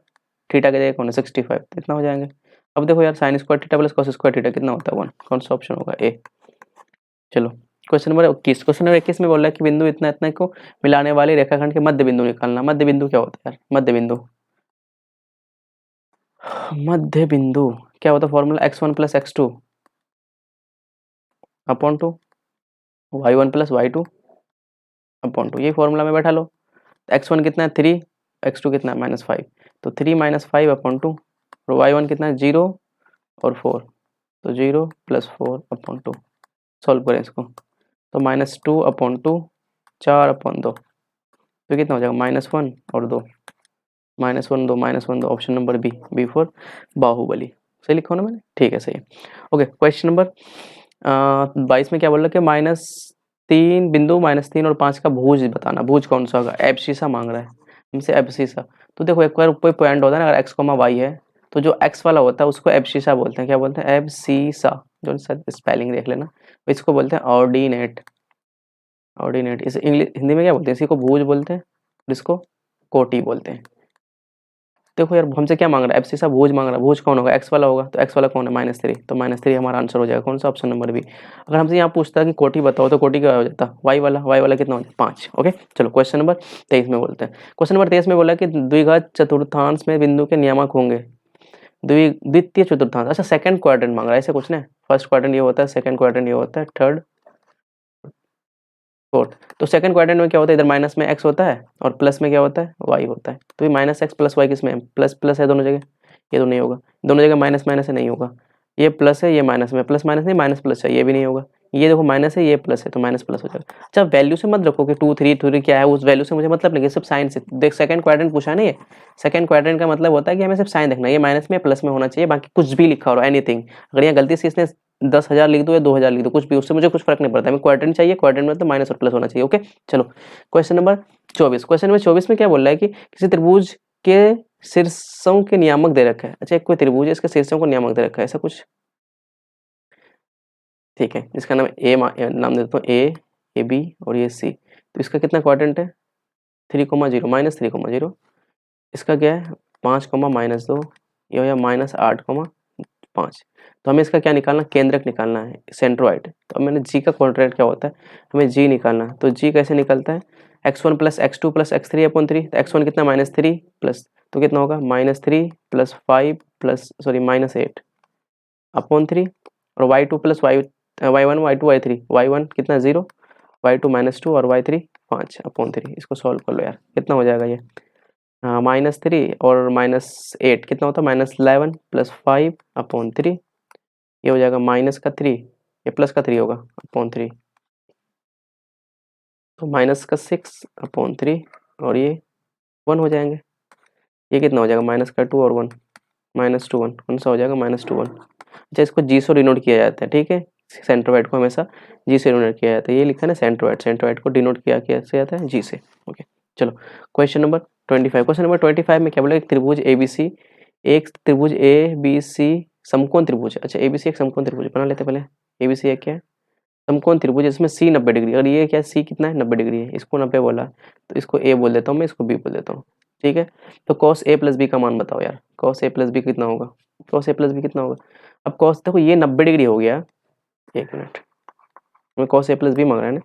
थीटा की जगह कौन है 65, तो इतना हो जाएंगे। अब देखो यार sine square theta plus cos square theta कितना होता है 1, कौन सा ऑप्शन होगा ए। चलो क्वेश्चन नंबर 21, क्वेश्चन नंबर 21 में बोल रहा है कि बिंदु इतना इतना को मिलाने वाले रेखाखंड के मध्य बिंदु निकालना, मध्य बिंदु क्या होता है यार, मध्य बिंदु, मध्य बिंदु क्या होता है formula x1 plus x2 upon 2 y1 plus y2 upon 2, ये फॉर्मूला में बैठा लो, x1 कितना है 3, x2 कितना है -5, तो 3 माइनस 5 अपॉन 2, और y1 कितना है 0 और 4, तो 0 प्लस 4 अपॉन 2, सॉल्व करें इसको, तो -2 अपॉन 2 4 अपॉन 2, तो कितना हो जाएगा -1 और 2, -1 2 -1 2, option number B, B for Baahubali, सही लिखा ना मैंने, ठीक है सही है। ओके क्वेश्चन नंबर 22 में क्या बोल रहा है कि -3 बिंदु -3 और 5 का भुज बताना, भुज कौन सा होगा, एबसीसा मांग रहा है हमसे, एबसीसा, तो देखो एक बार कोई पॉइंट होता है ना, अगर x, y है तो जो x वाला होता है उसको एबसीसा बोलते हैं, क्या बोलते हैं एबसीसा, जो सर स्पेलिंग देख लेना, इसको बोलते हैं ऑर्डिनेट, ऑर्डिनेट इसे इंग्लिश हिंदी में क्या बोलते हैं, इसी को भुज बोलते हैं, इसको कोटि बोलते हैं। देखो यार हमसे क्या मांग रहा है एबसीसा, भुज मांग रहा है, भुज कौन होगा x वाला होगा, तो x वाला कौन है -3, तो -3 हमारा आंसर हो जाएगा, कौन सा ऑप्शन नंबर बी। अगर हमसे यहाँ पूछता है कि कोटि बताओ तो कोटि क्या हो जाता y वाला, y वाला कितना हो जाता 5। ओके चलो क्वेश्चन नंबर 23 में बोलते हैं, क्वेश्चन नंबर 23 में बोला कि द्विघात चतुर्थांश में बिंदु के नियामक होंगे, द्वितीय चतुर्थांश, अच्छा सेकंड क्वाड्रेंट मांग रहा है, ऐसे कुछ ना, फर्स्ट क्वाड्रेंट ये होता है, सेकंड क्वाड्रेंट ये होता है, थर्ड फोर्थ, तो सेकंड क्वाड्रेंट में क्या होता है, इधर माइनस में x होता है और प्लस में क्या होता है y होता है, तो ये -x प्लस y किस में है, प्लस प्लस है दोनों जगह, ये तो नहीं होगा, दोनों जगह माइनस माइनस है नहीं होगा, ये प्लस है ये माइनस में, प्लस माइनस नहीं माइनस प्लस है, ये भी नहीं होगा, ये देखो माइनस है ये प्लस है तो माइनस प्लस हो जाएगा। अच्छा वैल्यू से मत रखो कि 2 3 3 क्या है, उस वैल्यू से मुझे मतलब नहीं, सिर्फ साइन से देख, सेकंड क्वाड्रेंट पूछा है ना, ये सेकंड क्वाड्रेंट का मतलब होता है कि हमें सिर्फ साइन देखना है, ये माइनस में प्लस में होना चाहिए, बाकी कुछ भी लिखा हो एनीथिंग, अगर यहाँ गलती से इसने 10,000 लिख दो या 2,000 लिख दो, कुछ भी, उससे मुझे कुछ फर्क नहीं पड़ता, हमें क्वाड्रेंट चाहिए, क्वाड्रेंट में तो माइनस और प्लस होना चाहिए। ओके चलो क्वेश्चन नंबर 24, क्वेश्चन नंबर 24 में क्या बोल रहा है कि किसी त्रिभुज के शीर्षों के नियामक दे रखा है, अच्छा एक कोई त्रिभुज है इसके शीर्षों को नियामक दे रखा है, ऐसा कुछ, ठीक है इसका नाम ए नाम दे देता हूँ ए बी और ये सी, तो इसका कितना क्वाड्रेंट है 3,0 -3,0, इसका क्या है 5, -2, ये हो या -8, 5, तो हमें इसका क्या निकालना, केंद्रक निकालना है, सेंट्रोइड, तो अब मैंने जी का क्वाड्रेंट क्या होता है, हमें जी निकालना है, तो जी कैसे निकलता है x1 plus x2 plus x3 upon 3, तो x1 कितना -3 प्लस, तो कितना होगा -3 प्लस 5 प्लस सॉरी -8 अपॉन 3, और y2 plus y1 y2 y3, y1 कितना 0, y2 -2 और y3 5 अपॉन 3, इसको सॉल्व कर लो यार कितना हो जाएगा ये, हाँ -3 और -8 कितना होता है -11 प्लस 5 अपॉन 3, ये हो जाएगा माइनस का 3, ये प्लस का 3 होगा अपॉन 3, तो माइनस का 6 अपॉन 3 और ये 1 हो जाएंगे, ये कितना हो जाएगा -2 और 1, -2 1 कौन सा हो जाएगा -2 1। अच्छा इसको जी से डिनोट किया जाता है, ठीक है, सेंट्रोइड को हमेशा जी से डिनोट किया जाता है। ये लिखा है ना सेंट्रोइड, सेंट्रोइड को डिनोट किया कैसे जाता है, जी से। ओके चलो क्वेश्चन नंबर 25। क्वेश्चन नंबर 25 में क्या बोला, एक त्रिभुज ABC, एक त्रिभुज ABC समकोण त्रिभुज। अच्छा ABC एक समकोण त्रिभुज बना लेते पहले। ABC एक क्या है, समकोण त्रिभुज, इसमें C 90 डिग्री, और ये क्या C कितना है 90 डिग्री है, इसको 90 बोला तो इसको A बोल देता हूँ मैं, इसको B बोल देता हूँ, ठीक है। तो cos A प्लस बी का मान बताओ यार, cos A प्लस बी कितना होगा, cos A प्लस बी कितना होगा। अब cos देखो ये 90 डिग्री हो गया, एक मिनट, मैं cos A प्लस बी मांग रहा है ना,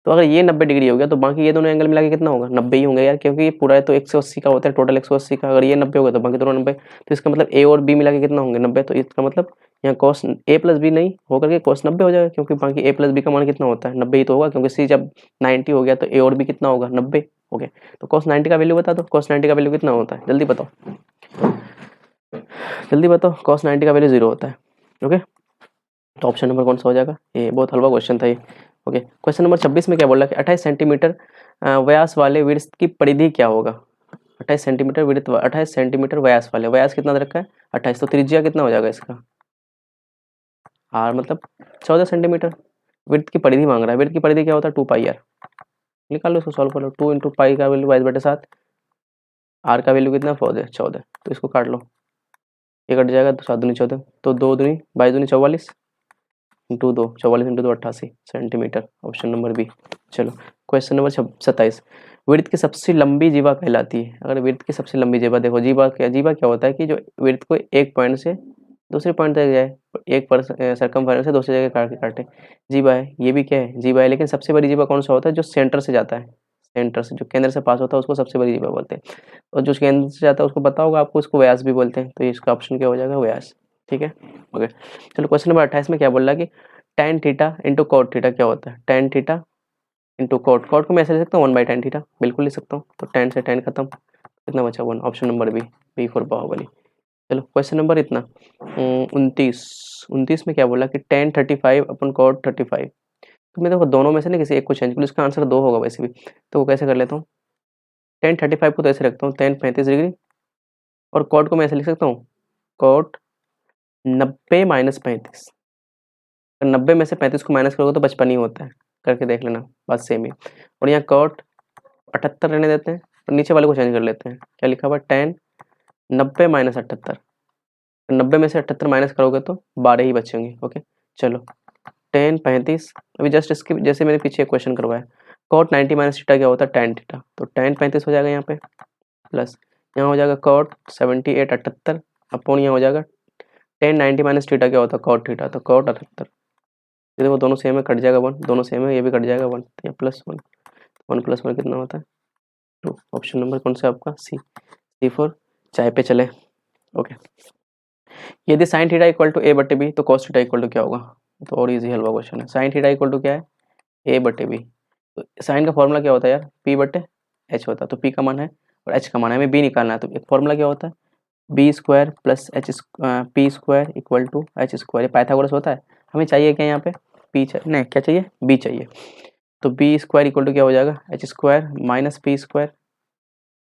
तो अगर ये 90 डिग्री हो गया तो बाकी ये दोनों एंगल मिला के कितना होगा, 90 ही होंगे यार, क्योंकि ये पूरा है तो 180 का होता है टोटल, 180 का, अगर ये 90 होगा तो बाकी दोनों 90, तो इसका मतलब A और B मिला के कितना होंगे 90, तो इसका मतलब यहाँ cos A प्लस बी नहीं होकर के cos 90 हो जाएगा, क्योंकि बाकी A प्लस बी का मान कितना होता है 90 ही तो होगा, क्योंकि C जब 90 हो गया तो A और B कितना होगा 90 हो गया। तो cos 90 का वैल्यू बता दो, cos 90 का वैल्यू कितना होता है, जल्दी बताओ, जल्दी बताओ, cos 90 का वैल्यू 0 होता है। ओके तो ऑप्शन नंबर कौन सा हो जाएगा, ये बहुत हलवा क्वेश्चन था ये। ओके क्वेश्चन नंबर 26 में क्या बोला कि 28 सेंटीमीटर व्यास वाले वृत्त की परिधि क्या होगा। 28 सेंटीमीटर वृत्त, 28 सेंटीमीटर व्यास वाले, व्यास कितना दे रखा है 28, तो त्रिज्या कितना हो जाएगा इसका, आर मतलब 14 सेंटीमीटर। वृत्त की परिधि मांग रहा है, वृत्त की परिधि क्या होता है 2 पाई आर, निकाल लो इसको, सॉल्व कर लो, 2 इंटू पाई का वैल्यू 22/7, आर का वैल्यू कितना 14, तो इसको काट लो, ये कट जाएगा तो 7 दूनी 14, तो 2 दूनी 22 दूनी 44 into 2, 44 into 2 88 centimetre, option number B. चलो क्वेश्चन नंबर 27, वृत्त की सबसे लंबी जीवा कहलाती है। अगर वृत्त की सबसे लंबी जीवा देखो, जीवा क्या होता है कि जो वृत्त को एक पॉइंट से दूसरे पॉइंट तक जाए, एक पर सर्कमफेरेंस से दूसरी जगह काट के काटे, जीवा है, ये भी क्या है जीवा है, लेकिन सबसे बड़ी जीवा कौन सा होता है, जो सेंटर से जाता है, सेंटर से जो केंद्र से पास होता है उसको सबसे बड़ी जीवा बोलते हैं, और जो केंद्र से जाता है उसको पता होगा आपको, उसको व्यास भी बोलते हैं, तो इसका ऑप्शन क्या हो जाएगा व्यास, ठीक है। ओके चलो क्वेश्चन नंबर 28 में क्या बोल रहा है कि tan theta into cot theta क्या होता है, tan theta into cot, cot को मैं ऐसे लिख सकता हूँ 1/tan थीटा, बिल्कुल लिख सकता हूँ, तो tan से tan खत्म, कितना बचा 1, option number B, B for Baahubali. चलो क्वेश्चन नंबर इतना 29 में क्या बोला कि tan 35 अपन cot 35, तो मैं देखो दोनों में से ना किसी एक को चेंज करूँ, इसका आंसर 2 होगा वैसे भी, तो वो कैसे कर लेता हूँ, tan 35 को तो ऐसे रखता हूँ tan 35 डिग्री, और कॉट को मैं ऐसे लिख सकता हूँ कॉट 90 माइनस 35, 90 में से 35 को माइनस करोगे तो 55 ही होता है, करके देख लेना, बात सेम ही। और यहाँ कॉट 78 रहने देते हैं, और नीचे वाले को चेंज कर लेते हैं, क्या लिखा हुआ tan 90 माइनस 78, 90 में से 78 माइनस करोगे तो 12 ही बचेंगे। ओके चलो tan 35, अभी जस्ट इसके जैसे मैंने पीछे क्वेश्चन करवाया, cot 90 माइनस थीटा क्या होता है tan थीटा, तो tan 35 हो जाएगा यहाँ पे, प्लस यहाँ हो जाएगा cot 78 78 अपॉन यहाँ हो जाएगा tan 90 माइनस थीटा क्या होता है cot थीटा, तो cot 78, ये देखो दोनों सेम है, कट जाएगा 1, दोनों सेम है, ये भी कट जाएगा 1, या प्लस 1, 1 प्लस 1 कितना होता है 2, ऑप्शन नंबर कौन सा आपका सी, सी फॉर चाय पे चले। ओके यदि साइन थीटा इक्वल टू ए बटे बी तो कॉस थीटा इक्वल टू क्या होगा, तो और इजी हलवा क्वेश्चन है, साइन थीटा इक्वल टू क्या है ए बटे बी, तो साइन का फॉर्मूला क्या होता है यार पी बटे एच होता है, तो पी का मान है और एच का मान है, हमें बी निकालना है, तो एक फॉर्मूला क्या होता है B square plus H P square equal to H square, ये पाइथागोरस होता है, हमें चाहिए क्या यहाँ पे पी चाहिए, नहीं क्या चाहिए बी चाहिए, तो बी स्क्वायर इक्वल टू क्या हो जाएगा H square minus P square,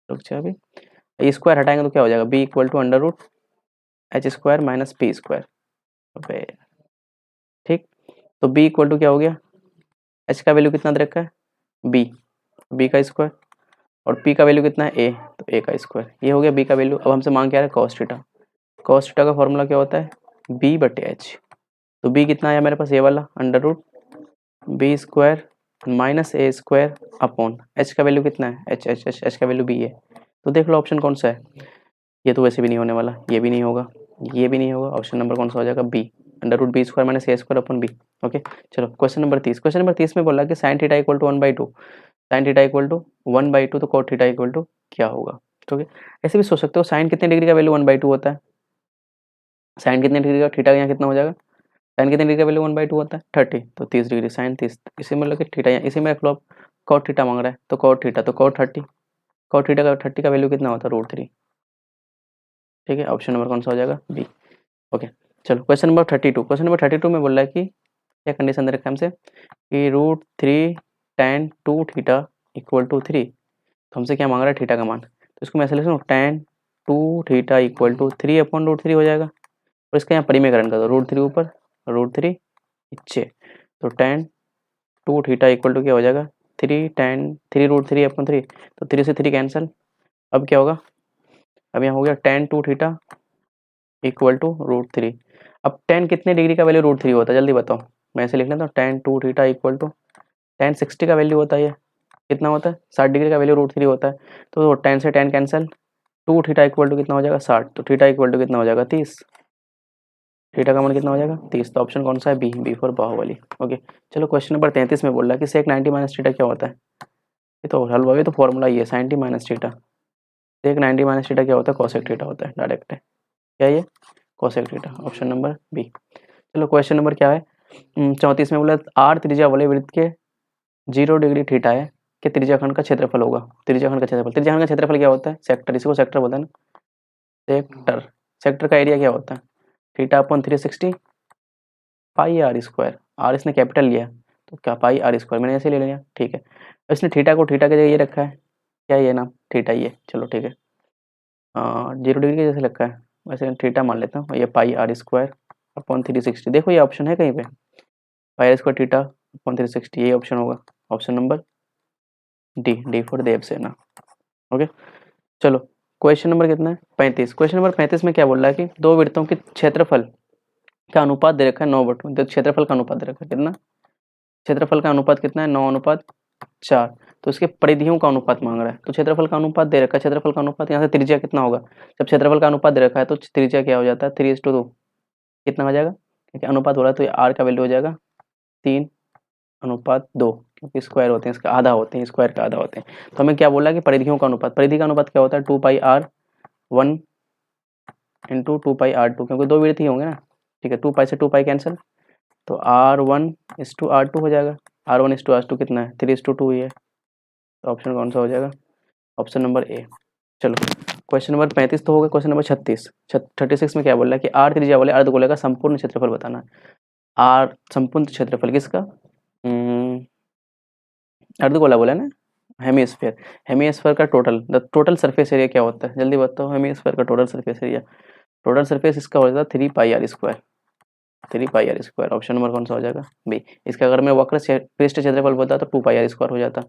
रुक जाए अभी स्क्वायर हटाएंगे तो क्या हो जाएगा B equal to under root H square minus P square, ठीक, तो b इक्वल टू क्या हो गया, h का वैल्यू कितना दे रखा है b का स्क्वायर, और p का वैल्यू कितना है a, तो a का स्क्वायर, ये हो गया b का वैल्यू। अब हमसे मांग क्या रहा है cos थीटा का फॉर्मूला क्या होता है b बटे h, तो b कितना आया मेरे पास ये वाला under root B square minus A square upon h का वैल्यू कितना है h का वैल्यू b है, तो देख लो ऑप्शन कौन सा है, ये तो वैसे भी नहीं होने वाला, ये भी नहीं होगा, ये भी नहीं होगा, ऑप्शन नंबर कौन सा हो जाएगा B, under root B square minus A square upon B. Okay चलो क्वेश्चन नंबर 30, क्वेश्चन नंबर 30 में बोला कि sine theta equal to 1/2, sine theta equal to 1/2, तो कॉट थीटा इक्वल टू क्या होगा, ठीक है। ऐसे भी सोच सकते हो साइन कितने डिग्री का वैल्यू 1/2 होता है, साइन कितने डिग्री का, थीटा यहाँ कितना हो जाएगा, साइन कितने डिग्री का वैल्यू 1/2 होता है 30, तो 30 डिग्री साइन 30, इसी में लगे थीटा यहाँ इसी में रख लो आप, कॉट थीटा मांग रहा है तो कॉट थीटा, तो कॉट 30, कॉट थीटा का 30 का वैल्यू कितना होता है √3, ठीक है, ऑप्शन नंबर कौन सा हो जाएगा बी। ओके चलो क्वेश्चन नंबर 32, क्वेश्चन नंबर 32 में बोल रहा है कि क्या कंडीशन दे रखा है हमसे कि √3 tan 2 थीटा इक्वल टू 3, तो हमसे क्या मांग रहा है थीटा का मान, तो इसको मैं ऐसे लिख रहा हूँ tan two theta equal to 3/√3 हो जाएगा। और इसका यहाँ परिमेयकरण कर दो, √3 ऊपर √3 नीचे, तो tan 2 थीटा इक्वल टू क्या हो जाएगा 3 तो 3 से 3 कैंसिल। अब क्या होगा, अब यहाँ हो गया tan 2 थीटा इक्वल टू √3। अब tan कितने डिग्री का वैल्यू √3 होता है जल्दी बताओ, मैं ऐसे लिख लेता हूँ tan 2 theta equal to tan 60 का वैल्यू होता है, ये कितना होता है 60 डिग्री का वैल्यू √3 होता है। तो tan से tan cancel, 2 theta equal to कितना हो जाएगा 60, तो थीटा इक्वल टू कितना हो जाएगा 30, थीटा का मान कितना हो जाएगा 30। तो ऑप्शन कौन सा है, बी फॉर बाहुबली। ओके चलो क्वेश्चन नंबर 33 में बोल रहा है कि सेक 90 माइनस थीटा क्या होता है। ये तो हलवा, ये तो फॉर्मूला ही है sin t माइनस थीटा। सेक 90 माइनस थीटा क्या होता है, कोसेक थीटा होता है, डायरेक्ट है क्या ये cosec theta, option number B. चलो क्वेश्चन नंबर क्या है 34 में बोला आर त्रिज्या वाले वृत्त के 0 डिग्री थीटा है कि त्रिज्याखंड का क्षेत्रफल होगा। त्रिज्याखंड का क्षेत्रफल क्या होता है, सेक्टर, इसको सेक्टर बोलते हैं ना, सेक्टर। सेक्टर का एरिया क्या होता है, theta upon 360 pi R square, R इसने कैपिटल लिया तो क्या पाई आर स्क्वायर, मैंने ऐसे ले लिया, ठीक है। इसने थीटा को थीटा की जगह ये रखा है, क्या ये नाम थीटा, ये चलो ठीक है 0 डिग्री के जैसे रखा है, वैसे थीटा मान लेता हूँ, ये पाई आर स्क्वायर अपॉन 360। देखो ये ऑप्शन है कहीं पे, pi R square theta upon 360, ये ऑप्शन होगा, option number D for Devasena. Okay चलो क्वेश्चन नंबर कितना है 35। क्वेश्चन नंबर 35 में क्या बोल रहा है कि दो वृत्तों के क्षेत्रफल का अनुपात दे रखा है 9 बटे, तो क्षेत्रफल का अनुपात दे रखा है कितना, क्षेत्रफल का अनुपात कितना है 9:4। तो इसके परिधियों का अनुपात मांग रहा है, तो क्षेत्रफल का अनुपात दे रखा है, क्षेत्रफल का अनुपात यहाँ से त्रिज्या कितना होगा, जब क्षेत्रफल का अनुपात दे रखा है तो त्रिज्या क्या हो जाता है 3:2, कितना हो जाएगा, क्योंकि अनुपात हो रहा है तो ये आर का वैल्यू हो जाएगा 3:2, क्योंकि स्क्वायर होते हैं इसका आधा होते हैं, स्क्वायर का आधा होते हैं। तो हमें क्या बोला कि परिधियों का अनुपात, परिधि का अनुपात क्या होता है 2πr1 इंटू 2πr2, क्योंकि दो वृत्त ही होंगे ना, ठीक है 2π से 2π कैंसिल, तो R1:R2 हो जाएगा, R1:R2 कितना है 3:2 ही है, तो ऑप्शन कौन सा हो जाएगा, ऑप्शन नंबर ए। चलो क्वेश्चन नंबर 35 तो हो गया। क्वेश्चन नंबर 36 में क्या बोल रहा है कि आर त्रिज्या वाले अर्धगोले का संपूर्ण क्षेत्रफल बताना है। आर संपूर्ण क्षेत्रफल किसका, अर्धगोला बोला ना, हेमीस्फीयर, हेमीस्फीयर का टोटल सरफेस एरिया क्या होता है जल्दी बताओ, हेमीस्फीयर का total surface area, total surface इसका हो जाता है 3πr², 3πr², ऑप्शन नंबर कौन सा हो जाएगा बी। इसका अगर मैं वक्र पृष्ठ क्षेत्रफल बोलता तो 2πr² हो जाता,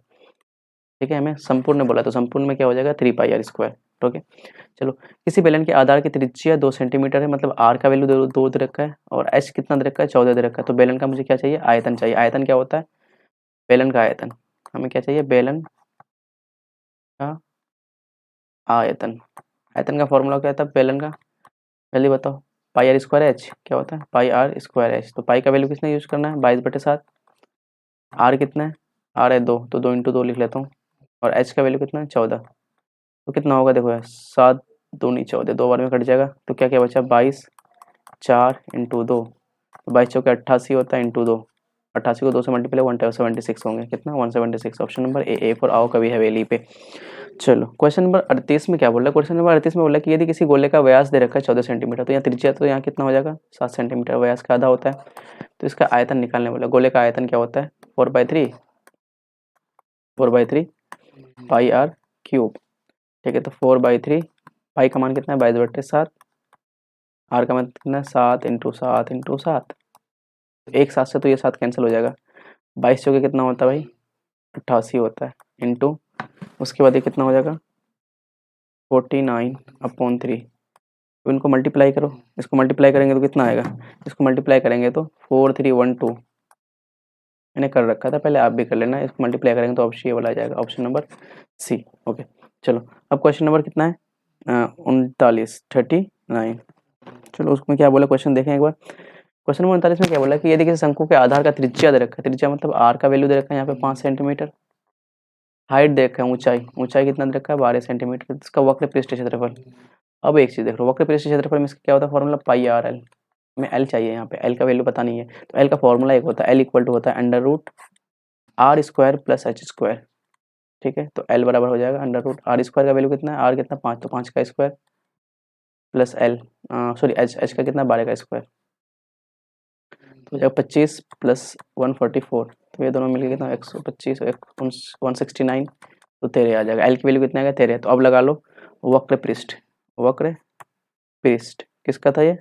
ठीक है, हमें संपूर्ण बोला तो संपूर्ण में क्या हो जाएगा 3πr²। ओके चलो किसी बेलन के आधार की त्रिज्या 2 सेंटीमीटर है, मतलब आर का वैल्यू दो दे रखा है और एच कितना दे रखा है 14 दे रखा है, तो बेलन का मुझे क्या चाहिए आयतन चाहिए। आयतन क्या होता है, बेलन का आयतन, हमें क्या चाहिए बेलन का आयतन। आयतन का फॉर्मूला क्या था बेलन का, जल्दी बताओ, πr²h क्या होता है πr²h, तो पाई का वैल्यू किसने यूज करना है 22/7, आर कितना है आर है 2, तो 2 × 2 लिख लेता हूँ, और एच का वैल्यू कितना है 14, तो कितना होगा देखो यार 7 दूनी 14, 2 बार में कट जाएगा, तो क्या क्या बचा 22, 4 × 2, 22 चौके 88 होता है इंटू 2, 88 को 2 से मल्टीप्लाई 176 होंगे, कितना 176, ऑप्शन नंबर ए फॉर आओ कभी हवेली पे। चलो क्वेश्चन नंबर 38 में क्या बोल रहा है, क्वेश्चन नंबर 38 में बोला कि यदि किसी गोले का व्यास दे रखा है 14 सेंटीमीटर, तो यहाँ त्रिज्या तो यहाँ कितना हो जाएगा 7 सेंटीमीटर, व्यास का आधा होता है, तो इसका आयतन निकालने बोला। गोले का आयतन क्या होता है 4/3 πr³, ठीक है, तो 4/3, पाई का मान कितना है 22/7, आर का मान कितना है 7 × 7 × 7, एक 7 से तो ये 7 कैंसिल हो जाएगा, 22 चौके कितना होता है भाई 88 होता है, इंटू उसके बाद ये कितना हो जाएगा 49/3, तो इनको मल्टीप्लाई करो, इसको मल्टीप्लाई करेंगे तो कितना आएगा, इसको मल्टीप्लाई करेंगे तो 4312, मैंने कर रखा था पहले, आप भी कर लेना, इसको मल्टीप्लाई करेंगे तो ऑप्शन ये वाला आ जाएगा, ऑप्शन नंबर सी। ओके चलो अब क्वेश्चन नंबर कितना है 39। चलो उसमें क्या बोला क्वेश्चन देखें एक बार। क्वेश्चन नंबर 39 में क्या बोला कि यदि किसी शंकु के आधार का त्रिज्या दे रखा है, त्रिज्या मतलब आर का वैल्यू दे रखा है यहाँ पे 5 सेंटीमीटर, हाइट दे रखा है ऊंचाई कितना दे रखा है 12 सेंटीमीटर, इसका वक्र पृष्ठ क्षेत्रफल। अब एक चीज देख लो, वक्र पृष्ठ क्षेत्रफल में इसका क्या होता है फॉर्मूला πr/l, हमें एल चाहिए, यहाँ पे एल का वैल्यू पता नहीं है, तो एल का फॉर्मूला एक होता है एल इक्वल टू होता है √r² + h², ठीक है, तो एल बराबर हो जाएगा √r² का वैल्यू कितना है, आर कितना 5, तो 5 का square plus L sorry H का कितना 12 का स्क्वायर, तो जब 25 + 144, तो ये दोनों मिलकर कितना 125 169, तो 13 आ जाएगा, एल की वैल्यू कितना आएगा 13। तो अब लगा लो वक्र पृष्ठ, वक्र पृष्ठ किसका था ये?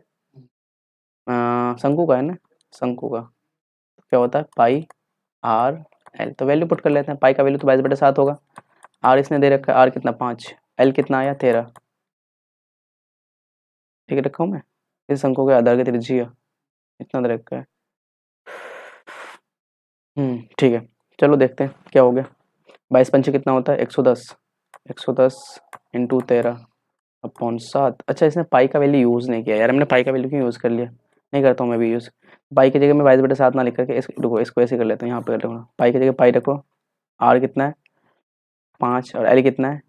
शंकु का है ना, शंकु का। क्या होता है पाई आर एल। तो वैल्यू पुट कर लेते हैं। पाई का वैल्यू तो 22/7 होगा। आर इसने दे रखा है, आर कितना 5, एल कितना आया 13। ठीक है, रखा हूँ मैं। इस शंकु के आधार की त्रिज्या इतना दे रखा है। ठीक है, चलो देखते हैं क्या हो गया। 22 पंचे कितना होता है 110। 110 इंटू 13/7। अच्छा, इसने पाई का वैल्यू यूज़ नहीं किया यार। हमने पाई का वैल्यू क्यों यूज़ कर लिया? नहीं करता हूँ मैं भी यूज़। पाई की जगह मैं 22/7 ना लिख करके रुको, इसको ऐसे कर लेता हूँ। यहाँ पे रखो, पाई की जगह पाई रखो। आर कितना है 5 और एल कितना है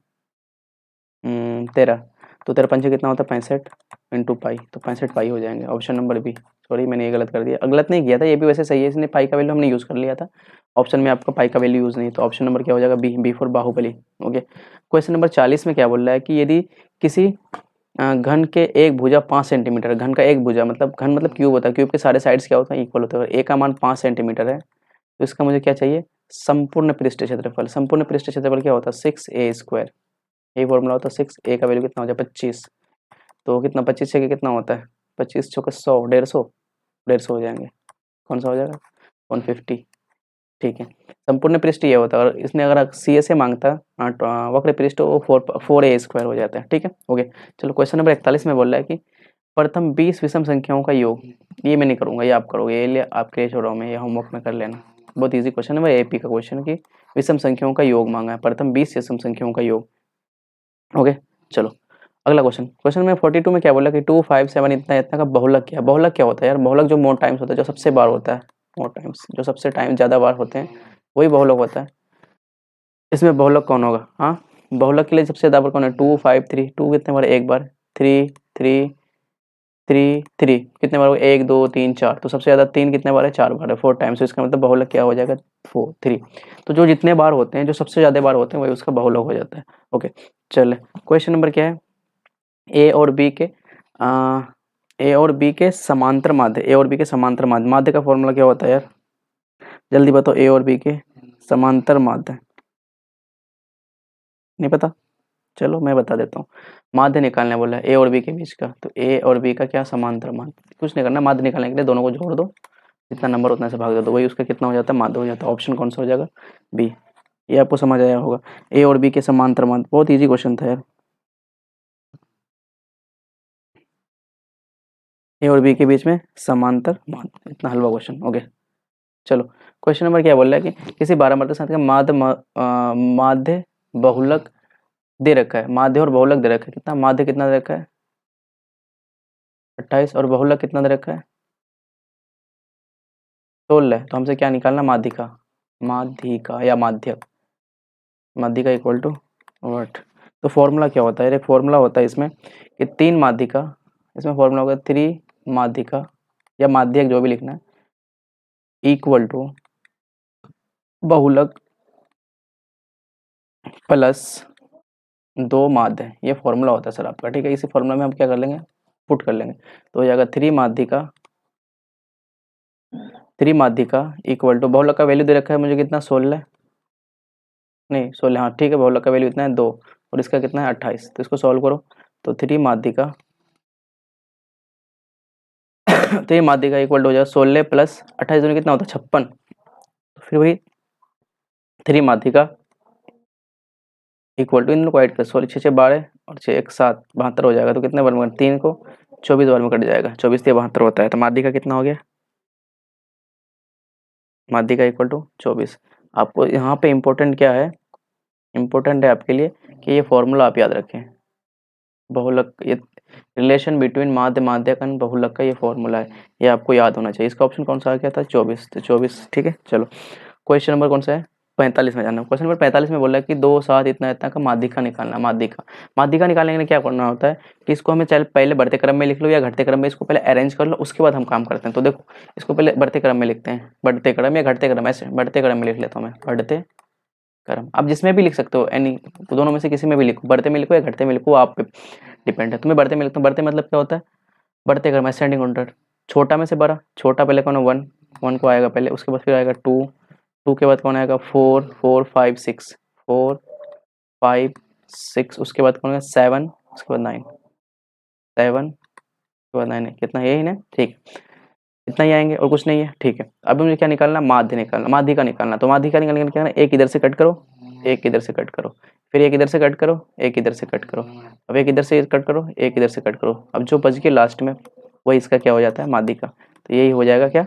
13। तो 13×5 कितना होता है 65 इंटू पाई। तो 65 पाई हो जाएंगे। Option number B. सॉरी, मैंने ये गलत कर दिया। गलत नहीं किया था, ये भी वैसे सही है। इसने पाई का वैल्यू हमने यूज़ कर लिया था। ऑप्शन में आपका पाई का वैल्यू यूज़ नहीं, तो ऑप्शन नंबर क्या हो जाएगा B. B for Baahubali. Okay. Question number 40 में क्या बोल रहा है कि यदि किसी घन के एक भुजा 5 सेंटीमीटर, घन का एक भुजा मतलब घन मतलब क्यूब होता है, क्यूब के सारे साइड्स क्या होता है इक्वल होते हैं, और ए का मान 5 सेंटीमीटर है, तो इसका मुझे क्या चाहिए संपूर्ण पृष्ठ क्षेत्रफल। संपूर्ण पृष्ठ क्षेत्रफल क्या होता है 6a²। यही फॉर्मूला होता है। 6a का वैल्यू कितना हो जाए 25। तो कितना 25 से कितना होता है 25 चौके 100, 150, 150 हो जाएंगे। कौन सा हो जाएगा 150। ठीक है, संपूर्ण पृष्ठ ये होता है। और इसने अगर सी ए से मांगता वक्र पृष्ठ वो 4a² हो जाता है। ठीक है, ओके। चलो क्वेश्चन नंबर 41 में बोल रहा है कि प्रथम 20 विषम संख्याओं का योग। ये मैं नहीं करूंगा, ये आप करोगे। ये लिए आपके लिए छोड़ रहा हूँ मैं, ये होमवर्क में कर लेना। बहुत ईजी क्वेश्चन है भाई, एपी का क्वेश्चन की विषम संख्याओं का योग मांगा है। प्रथम 20 विषम संख्याओं का योग। ओके, चलो अगला क्वेश्चन। क्वेश्चन में 42 में क्या बोला कि 2 5 7 इतना इतना का बहुलक क्या है? बहुलक क्या होता है यार? बहुलक जो मोर टाइम्स होता है, जो सबसे बार होता है। मोर टाइम्स जो सबसे टाइम ज़्यादा बार होते हैं वही बहुलक होता है। इसमें बहुलक कौन होगा? हाँ, बहुलक के लिए सबसे ज़्यादा बार कौन है? 2 5 3। 2 कितने बार? एक बार। 3 3 3 3 कितने बार? 1 2 3 4। तो सबसे ज़्यादा 3 कितने बार है? 4 बार है, 4 टाइम्स। तो इसका मतलब बहुलक क्या हो जाएगा 4 3। तो जो जितने बार होते हैं, जो सबसे ज़्यादा बार होते हैं वही उसका बहुलक हो जाता है। ओके, चले क्वेश्चन नंबर क्या है? ए और बी के ए और बी के समांतर माध्य। ए और बी के समांतर माध्य। माध्य का फॉर्मूला क्या होता है यार? जल्दी बताओ। ए और बी के समांतर माध्य नहीं पता? चलो मैं बता देता हूँ। माध्य निकालने बोला है ए और बी के बीच का। तो ए और बी का क्या समांतर माध्य। कुछ नहीं करना, माध्य निकालने के लिए दोनों को जोड़ दो, जितना नंबर उतना से भाग दो, तो वही उसका कितना हो जाता है माध्य हो जाता है। ऑप्शन कौन सा हो जाएगा बी। ये आपको समझ आया होगा। ए और बी के समांतर माध्य, बहुत ईजी क्वेश्चन था यार। ए और बी के बीच में समांतर माध्य, इतना हलवा क्वेश्चन। ओके, चलो क्वेश्चन नंबर क्या बोल रहा है कि किसी 12 मात्रा संख्या का माध्य बहुलक दे रखा है। माध्य और बहुलक दे रखा है। कितना माध्य कितना दे रखा है 28, और बहुलक कितना दे रखा है 16। तो हमसे क्या निकालना माध्यिका। माध्यिका या माध्यक। माध्यिका इक्वल टू व्हाट? तो फॉर्मूला क्या होता है? एक फॉर्मूला होता है इसमें कि 3 माध्यिका। इसमें फॉर्मूला होगा 3 माध्यिका या माध्यक, जो भी लिखना है, इक्वल टू बहुलक प्लस 2 माध्य। ये फॉर्मूला होता है सर आपका। ठीक है, इसी फॉर्मूला में हम क्या कर लेंगे पुट कर लेंगे। तो हो जाएगा 3 माध्यिका इक्वल टू बहुलक का वैल्यू दे रखा है मुझे कितना 16, नहीं 16, हाँ ठीक है। बहुलक का वैल्यू इतना है 2 और इसका कितना है 28। तो इसको सॉल्व करो। तो 3 माध्यिका 3 माध्यिका इक्वल टू हो जाएगा 16 प्लस 28 दोनों कितना होता है 56। तो फिर वही 3 माध्यिका इक्वल टू इन लोग को ऐड कर 16 6 6 12 और 6 1 7 72 हो जाएगा। तो कितने बार में 3 को 24 बार में कट जाएगा। 24 से 72 होता है। तो माध्यिका कितना हो गया माध्यिका इक्वल टू 24। आपको यहाँ पे इम्पोर्टेंट क्या है? इम्पोर्टेंट है आपके लिए कि ये फॉर्मूला आप याद रखें। बहुलक, ये रिलेशन बिटवीन माध्य माध्यकन बहुलक का ये फॉर्मूला है, ये आपको याद होना चाहिए। इसका ऑप्शन कौन सा आ गया था 24। तो 24 ठीक है। चलो क्वेश्चन नंबर कौन सा है 45 में जाना। क्वेश्चन नंबर 45 में बोला है कि 2 7 इतना इतना का माध्यिका निकालना। माध्यिका माध्यिका निकालने के लिए क्या करना होता है कि इसको हमें चाहे पहले बढ़ते क्रम में लिख लो या घटते क्रम में, इसको पहले अरेंज कर लो, उसके बाद हम काम करते हैं। तो देखो इसको पहले बढ़ते क्रम में लिखते हैं, बढ़ते क्रम या घटते क्रम, ऐसे बढ़ते क्रम में लिख लेता हूँ मैं, बढ़ते क्रम। आप जिसमें भी लिख सकते हो, एनी दोनों में से किसी में भी लिखो, बढ़ते में लिखो या घटते में लिखो, आप पे डिपेंड है। तुम्हें बढ़ते में लिखता हूँ। बढ़ते मतलब क्या होता है बढ़ते क्रम, असेंडिंग ऑर्डर, छोटा में से बड़ा। छोटा पहले कौन है 1, 1 को आएगा पहले, उसके बाद फिर आएगा 2, 2 के बाद कौन आएगा 4, 4 5 6, 4 5 6, उसके बाद कौन है 7, उसके बाद 9। 7 9 है, कितना यही ना, ठीक, इतना ही आएंगे और कुछ नहीं है, ठीक है। अब मुझे क्या निकालना, माध्य निकालना, माध्य का निकालना। तो माध्य का निकालने के लिए क्या करना, एक इधर से कट करो, एक इधर से कट करो, फिर एक इधर से कट करो, एक इधर से कट करो, अब एक इधर से कट करो, एक इधर से कट करो। अब जो बच गया लास्ट में वही इसका क्या हो जाता है, माध्य का। तो यही हो जाएगा क्या,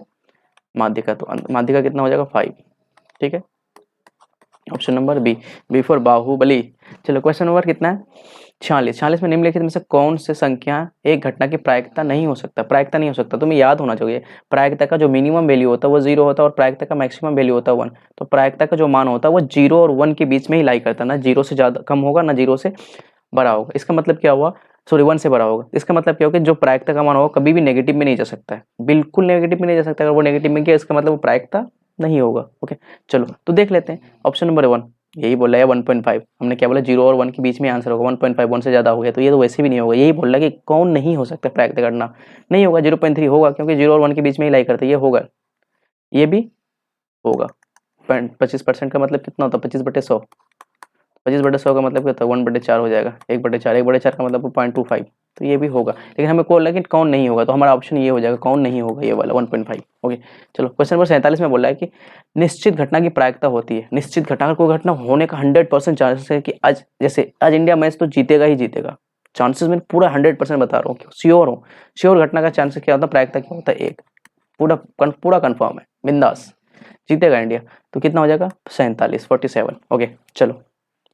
माध्य का। तो माध्य का कितना हो जाएगा 5, ठीक है। Option number B for Baahubali. चलो क्वेश्चन नंबर कितना है, 46। 46 में निम्नलिखित में से कौन से संख्या एक घटना की प्रायिकता नहीं हो सकता, प्रायिकता नहीं हो सकता, तुम्हें याद होना चाहिए। प्रायिकता का जो मिनिमम वैल्यू होता है वो 0 होता है और प्रायिकता का मैक्सिमम वैल्यू होता है 1। तो प्रायिकता का जो मान होता है वो 0 और 1 के बीच में ही लाई करता है, ना 0 से ज़्यादा कम होगा ना 0 से बड़ा होगा। इसका मतलब क्या हुआ, सॉरी 1 से बड़ा होगा। इसका मतलब क्या होगा, जो प्रायिकता का मान होगा कभी भी नेगेटिव में नहीं जा सकता है, बिल्कुल नेगेटिव में नहीं जा सकता। अगर वो नेगेटिव में गया इसका मतलब वो प्रायिकता नहीं होगा। ओके चलो तो देख लेते हैं। ऑप्शन नंबर 1 यही बोला है 1.5। हमने क्या बोला, 0 और 1 के बीच में आंसर होगा। 1.5 1 से ज़्यादा हो गया तो ये तो वैसे भी नहीं होगा। यही बोल रहा है कि कौन नहीं हो सकता प्रायिकता करना, नहीं होगा। 0.3 होगा क्योंकि 0 और 1 के बीच में ही लाई करते, ये होगा, ये भी होगा। 25% का मतलब कितना होता है, 25/100। 25/100 का मतलब क्या होता है, 1/4 हो जाएगा। 1/4, 1/4 का मतलब 0.25। तो ये भी होगा, लेकिन हमें कौन, लेकिन कौन नहीं होगा, तो हमारा ऑप्शन ये हो जाएगा, कौन नहीं होगा, ये वाला 1.5। ओके चलो क्वेश्चन नंबर 47 में बोला है कि निश्चित घटना की प्रायिकता होती है। निश्चित घटना, अगर कोई घटना होने का 100% चांसेस है कि आज, जैसे आज इंडिया मैच तो जीतेगा ही जीतेगा, चांसेस में पूरा 100% बता रहा हूँ, श्योर हूँ, श्योर घटना का चांसेस क्या होता है, प्रायिकता क्या होता है, एक, पूरा पूरा कंफर्म है, बिंदास जीतेगा इंडिया। तो कितना हो जाएगा, 47। ओके चलो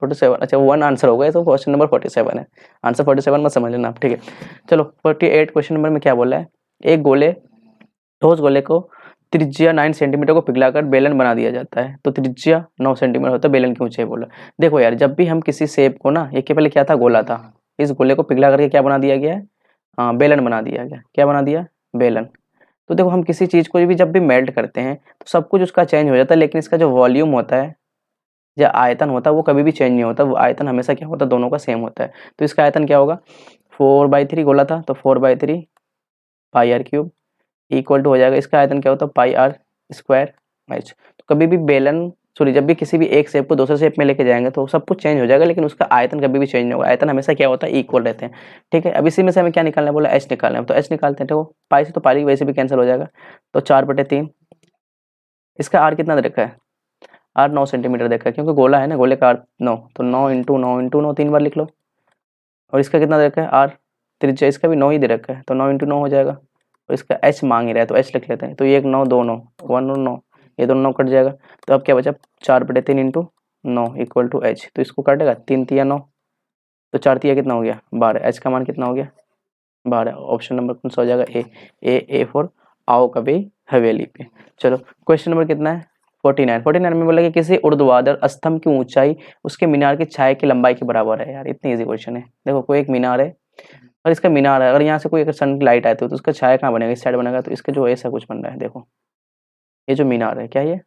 47, अच्छा 1 आंसर हो गया, तो क्वेश्चन नंबर 47 है, आंसर 47 मत समझ लेना आप, ठीक है। चलो 48 क्वेश्चन नंबर में क्या बोला है, एक गोले, ठोस गोले को त्रिज्या 9 सेंटीमीटर को पिघलाकर बेलन बना दिया जाता है। तो त्रिज्या 9 सेंटीमीटर होता है, बेलन की ऊंचाई बोला। देखो यार, जब भी हम किसी शेप को ना, एक के पहले क्या था, गोला था, इस गोले को पिघला करके क्या बना दिया गया है, हाँ बेलन बना दिया गया। क्या बना दिया, बेलन। तो देखो हम किसी चीज को भी जब भी मेल्ट करते हैं तो सब कुछ उसका चेंज हो जाता है, लेकिन इसका जो वॉल्यूम होता है या आयतन होता है वो कभी भी चेंज नहीं होता। वो आयतन हमेशा क्या होता है, दोनों का सेम होता है। तो इसका आयतन क्या होगा, 4/3 गोला था तो 4/3 पाई आर क्यूब इक्वल टू हो जाएगा, इसका आयतन क्या होता है, पाई आर स्क्वायर एच। तो कभी भी बेलन, सॉरी जब भी किसी भी एक शेप को दूसरे शेप में लेके जाएंगे तो सब कुछ चेंज हो जाएगा, लेकिन उसका आयतन कभी भी चेंज नहीं होगा। आयतन हमेशा क्या होता है, इक्वल रहते हैं, ठीक है। अब इसी में से हमें क्या निकालना है, बोला एच निकालना है, तो एच निकालते हैं। देखो पाई से तो पाई वैसे भी कैंसिल हो जाएगा, तो 4/3। इसका आर कितना दे रखा है, आर 9 सेंटीमीटर देखा है, क्योंकि गोला है ना, गोले का आर 9, तो 9 × 9 × 9 3 बार लिख लो। और इसका कितना दे रखा है, आर त्रिज्या इसका भी 9 ही दे रखा है, तो 9 × 9 हो जाएगा। और इसका एच मांग ही रहा है तो एच लिख लेते हैं। तो ये 1 9 2 9 1 और 9, ये दोनों 9 कट जाएगा। तो अब क्या बचा, 4/3 × 9 इक्वल टू एच। तो इसको काटेगा, 3 तिया 9, तो 4 तिया कितना हो गया, 12। एच का मान कितना हो गया, 12। ऑप्शन नंबर कौन सा हो जाएगा, ए फॉर आओ कभी हवेली पे। चलो क्वेश्चन नंबर कितना है, 49 में बोला कि किसी ऊर्ध्वाधर स्तंभ की ऊंचाई उसके मीनार की छाया की लंबाई के बराबर है। यार इतनी इजी क्वेश्चन है। देखो कोई एक मीनार है और इसका मीनार है, अगर यहाँ से कोई अगर सन की लाइट आती है तो उसका छाया कहाँ बनेगा, इस साइड बनेगा। तो इसका जो ऐसा कुछ बन रहा है, देखो ये जो मीनार है, क्या ये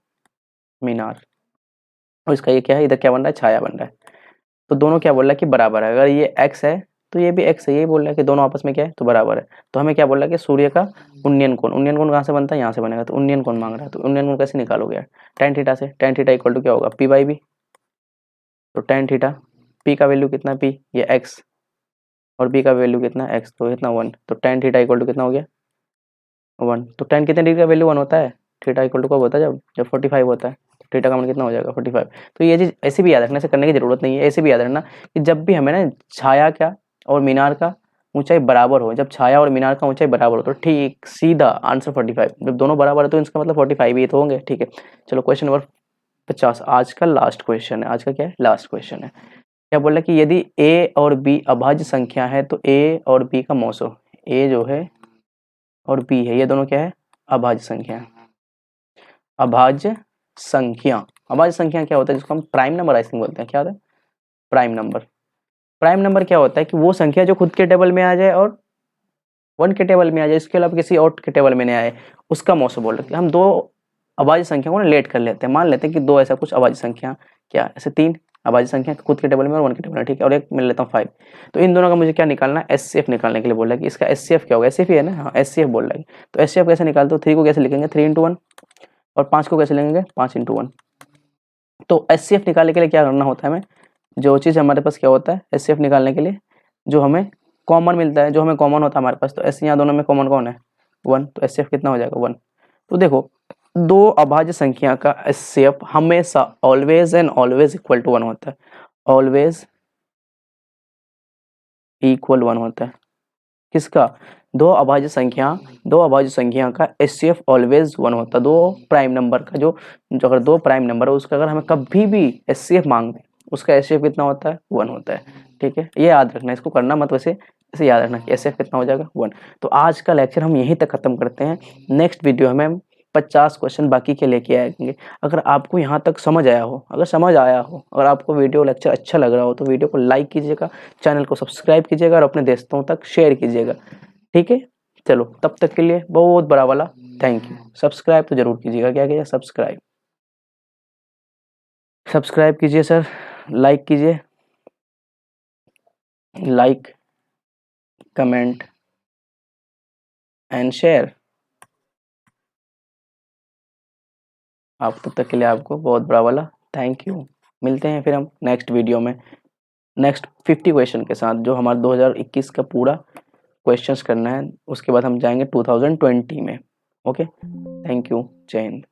मीनार, और इसका ये क्या है, इधर क्या बन रहा है, छाया बन रहा है। तो दोनों क्या बोल रहा है कि बराबर है। अगर ये x है तो ये भी x है, यही बोल रहा है कि दोनों आपस में क्या है, तो बराबर है। तो हमें क्या बोल रहा है कि सूर्य का उन्नयन कोण, उन्नयन कोण कहाँ से बनता है, यहाँ से बनेगा। तो उन्नयन कोण मांग रहा है, तो उन्नयन कोण कैसे निकालोगे यार, tan थीटा से। tan थीटा इक्वल टू क्या होगा, p/b। तो tan थीटा, p का वैल्यू कितना, p ये x, और b का वैल्यू कितना x, तो इतना 1। तो tan थीटा इक्वल टू कितना हो गया, 1। तो tan कितने डिग्री का वैल्यू 1 होता है, थीटा इक्वल टू कब होता है, जब 45 होता है। थीटा का मान कितना हो जाएगा, 45। तो ये चीज़ ऐसे भी याद रखने से करने की जरूरत नहीं है, ऐसे भी याद रखना कि जब भी हमें ना छाया का और मीनार का ऊंचाई बराबर हो, जब छाया और मीनार का ऊंचाई बराबर हो तो ठीक सीधा आंसर 45। जब दोनों बराबर है तो इसका मतलब 45 ही तो होंगे, ठीक है। चलो क्वेश्चन नंबर 50 आज का लास्ट क्वेश्चन है। आज का क्या है, लास्ट क्वेश्चन है। क्या बोला कि यदि a और b अभाज्य संख्या है तो a और b का मौसो, a जो है और b है, ये दोनों क्या है, अभाज्य संख्या है। अभाज्य संख्या, अभाज्य संख्या क्या होता है, जिसको हम प्राइम नंबर आई थिंक बोलते हैं, क्या होता है, प्राइम नंबर। प्राइम नंबर क्या होता है कि वो संख्या जो खुद के टेबल में आ जाए और 1 के टेबल में आ जाए, इसके अलावा किसी और के टेबल में नहीं आए, उसका मौसो बोल रहे हैं। हम दो अभाज्य संख्या को ना लेट कर लेते हैं, मान लेते हैं कि दो ऐसा कुछ अभाज्य संख्या, क्या ऐसे 3 अभाज्य संख्या खुद के टेबल में और 1 के टेबल में, ठीक है, और एक मिल लेता हूँ 5। तो इन दोनों का मुझे क्या निकालना है, एचसीएफ निकालने के लिए बोला कि इसका एचसीएफ क्या होगा, एचसीएफ ही है ना, हाँ एचसीएफ बोल रहा है। तो एचसीएफ कैसे निकालते हो, 3 को कैसे लिखेंगे, 3 × 1, और 5 को कैसे लेंगे, 5 × 1। तो एचसीएफ निकालने के लिए क्या करना होता है हमें, जो चीज़ हमारे पास क्या होता है एचसीएफ निकालने के लिए, जो हमें कॉमन मिलता है, जो हमें कॉमन होता है हमारे पास, तो ऐसे यहाँ दोनों में कॉमन कौन है 1, तो एचसीएफ कितना हो जाएगा 1। तो देखो दो अभाज्य संख्या का एचसीएफ हमेशा always and always equal to 1 होता है, ऑलवेज इक्वल 1 होता है। किसका? दो अभाज्य संख्या का एचसीएफ ऑलवेज 1 होता है। दो प्राइम नंबर का जो अगर दो प्राइम नंबर है उसका अगर हमें कभी भी एचसीएफ मांगते हैं उसका एचसीएफ कितना होता है 1 होता है। ठीक है, ये याद रखना, इसको करना मत, वैसे इसे याद रखना कि एचसीएफ कितना हो जाएगा 1। तो आज का लेक्चर हम यहीं तक खत्म करते हैं। नेक्स्ट वीडियो में हम 50 क्वेश्चन बाकी के लेके आएंगे। अगर आपको यहाँ तक समझ आया हो, अगर आपको वीडियो लेक्चर अच्छा लग रहा हो तो वीडियो को लाइक कीजिएगा, चैनल को सब्सक्राइब कीजिएगा और अपने दोस्तों तक शेयर कीजिएगा। ठीक है, चलो तब तक के लिए बहुत बड़ा वाला थैंक यू। सब्सक्राइब तो जरूर कीजिएगा, क्या कीजिए सब्सक्राइब कीजिए सर, लाइक कीजिए, लाइक कमेंट एंड शेयर। आप तब तक के लिए आपको बहुत बड़ा वाला थैंक यू। मिलते हैं फिर हम नेक्स्ट वीडियो में नेक्स्ट 50 क्वेश्चन के साथ, जो हमारा 2021 का पूरा क्वेश्चंस करना है। उसके बाद हम जाएंगे 2020 में। ओके, थैंक यू, जय हिंद।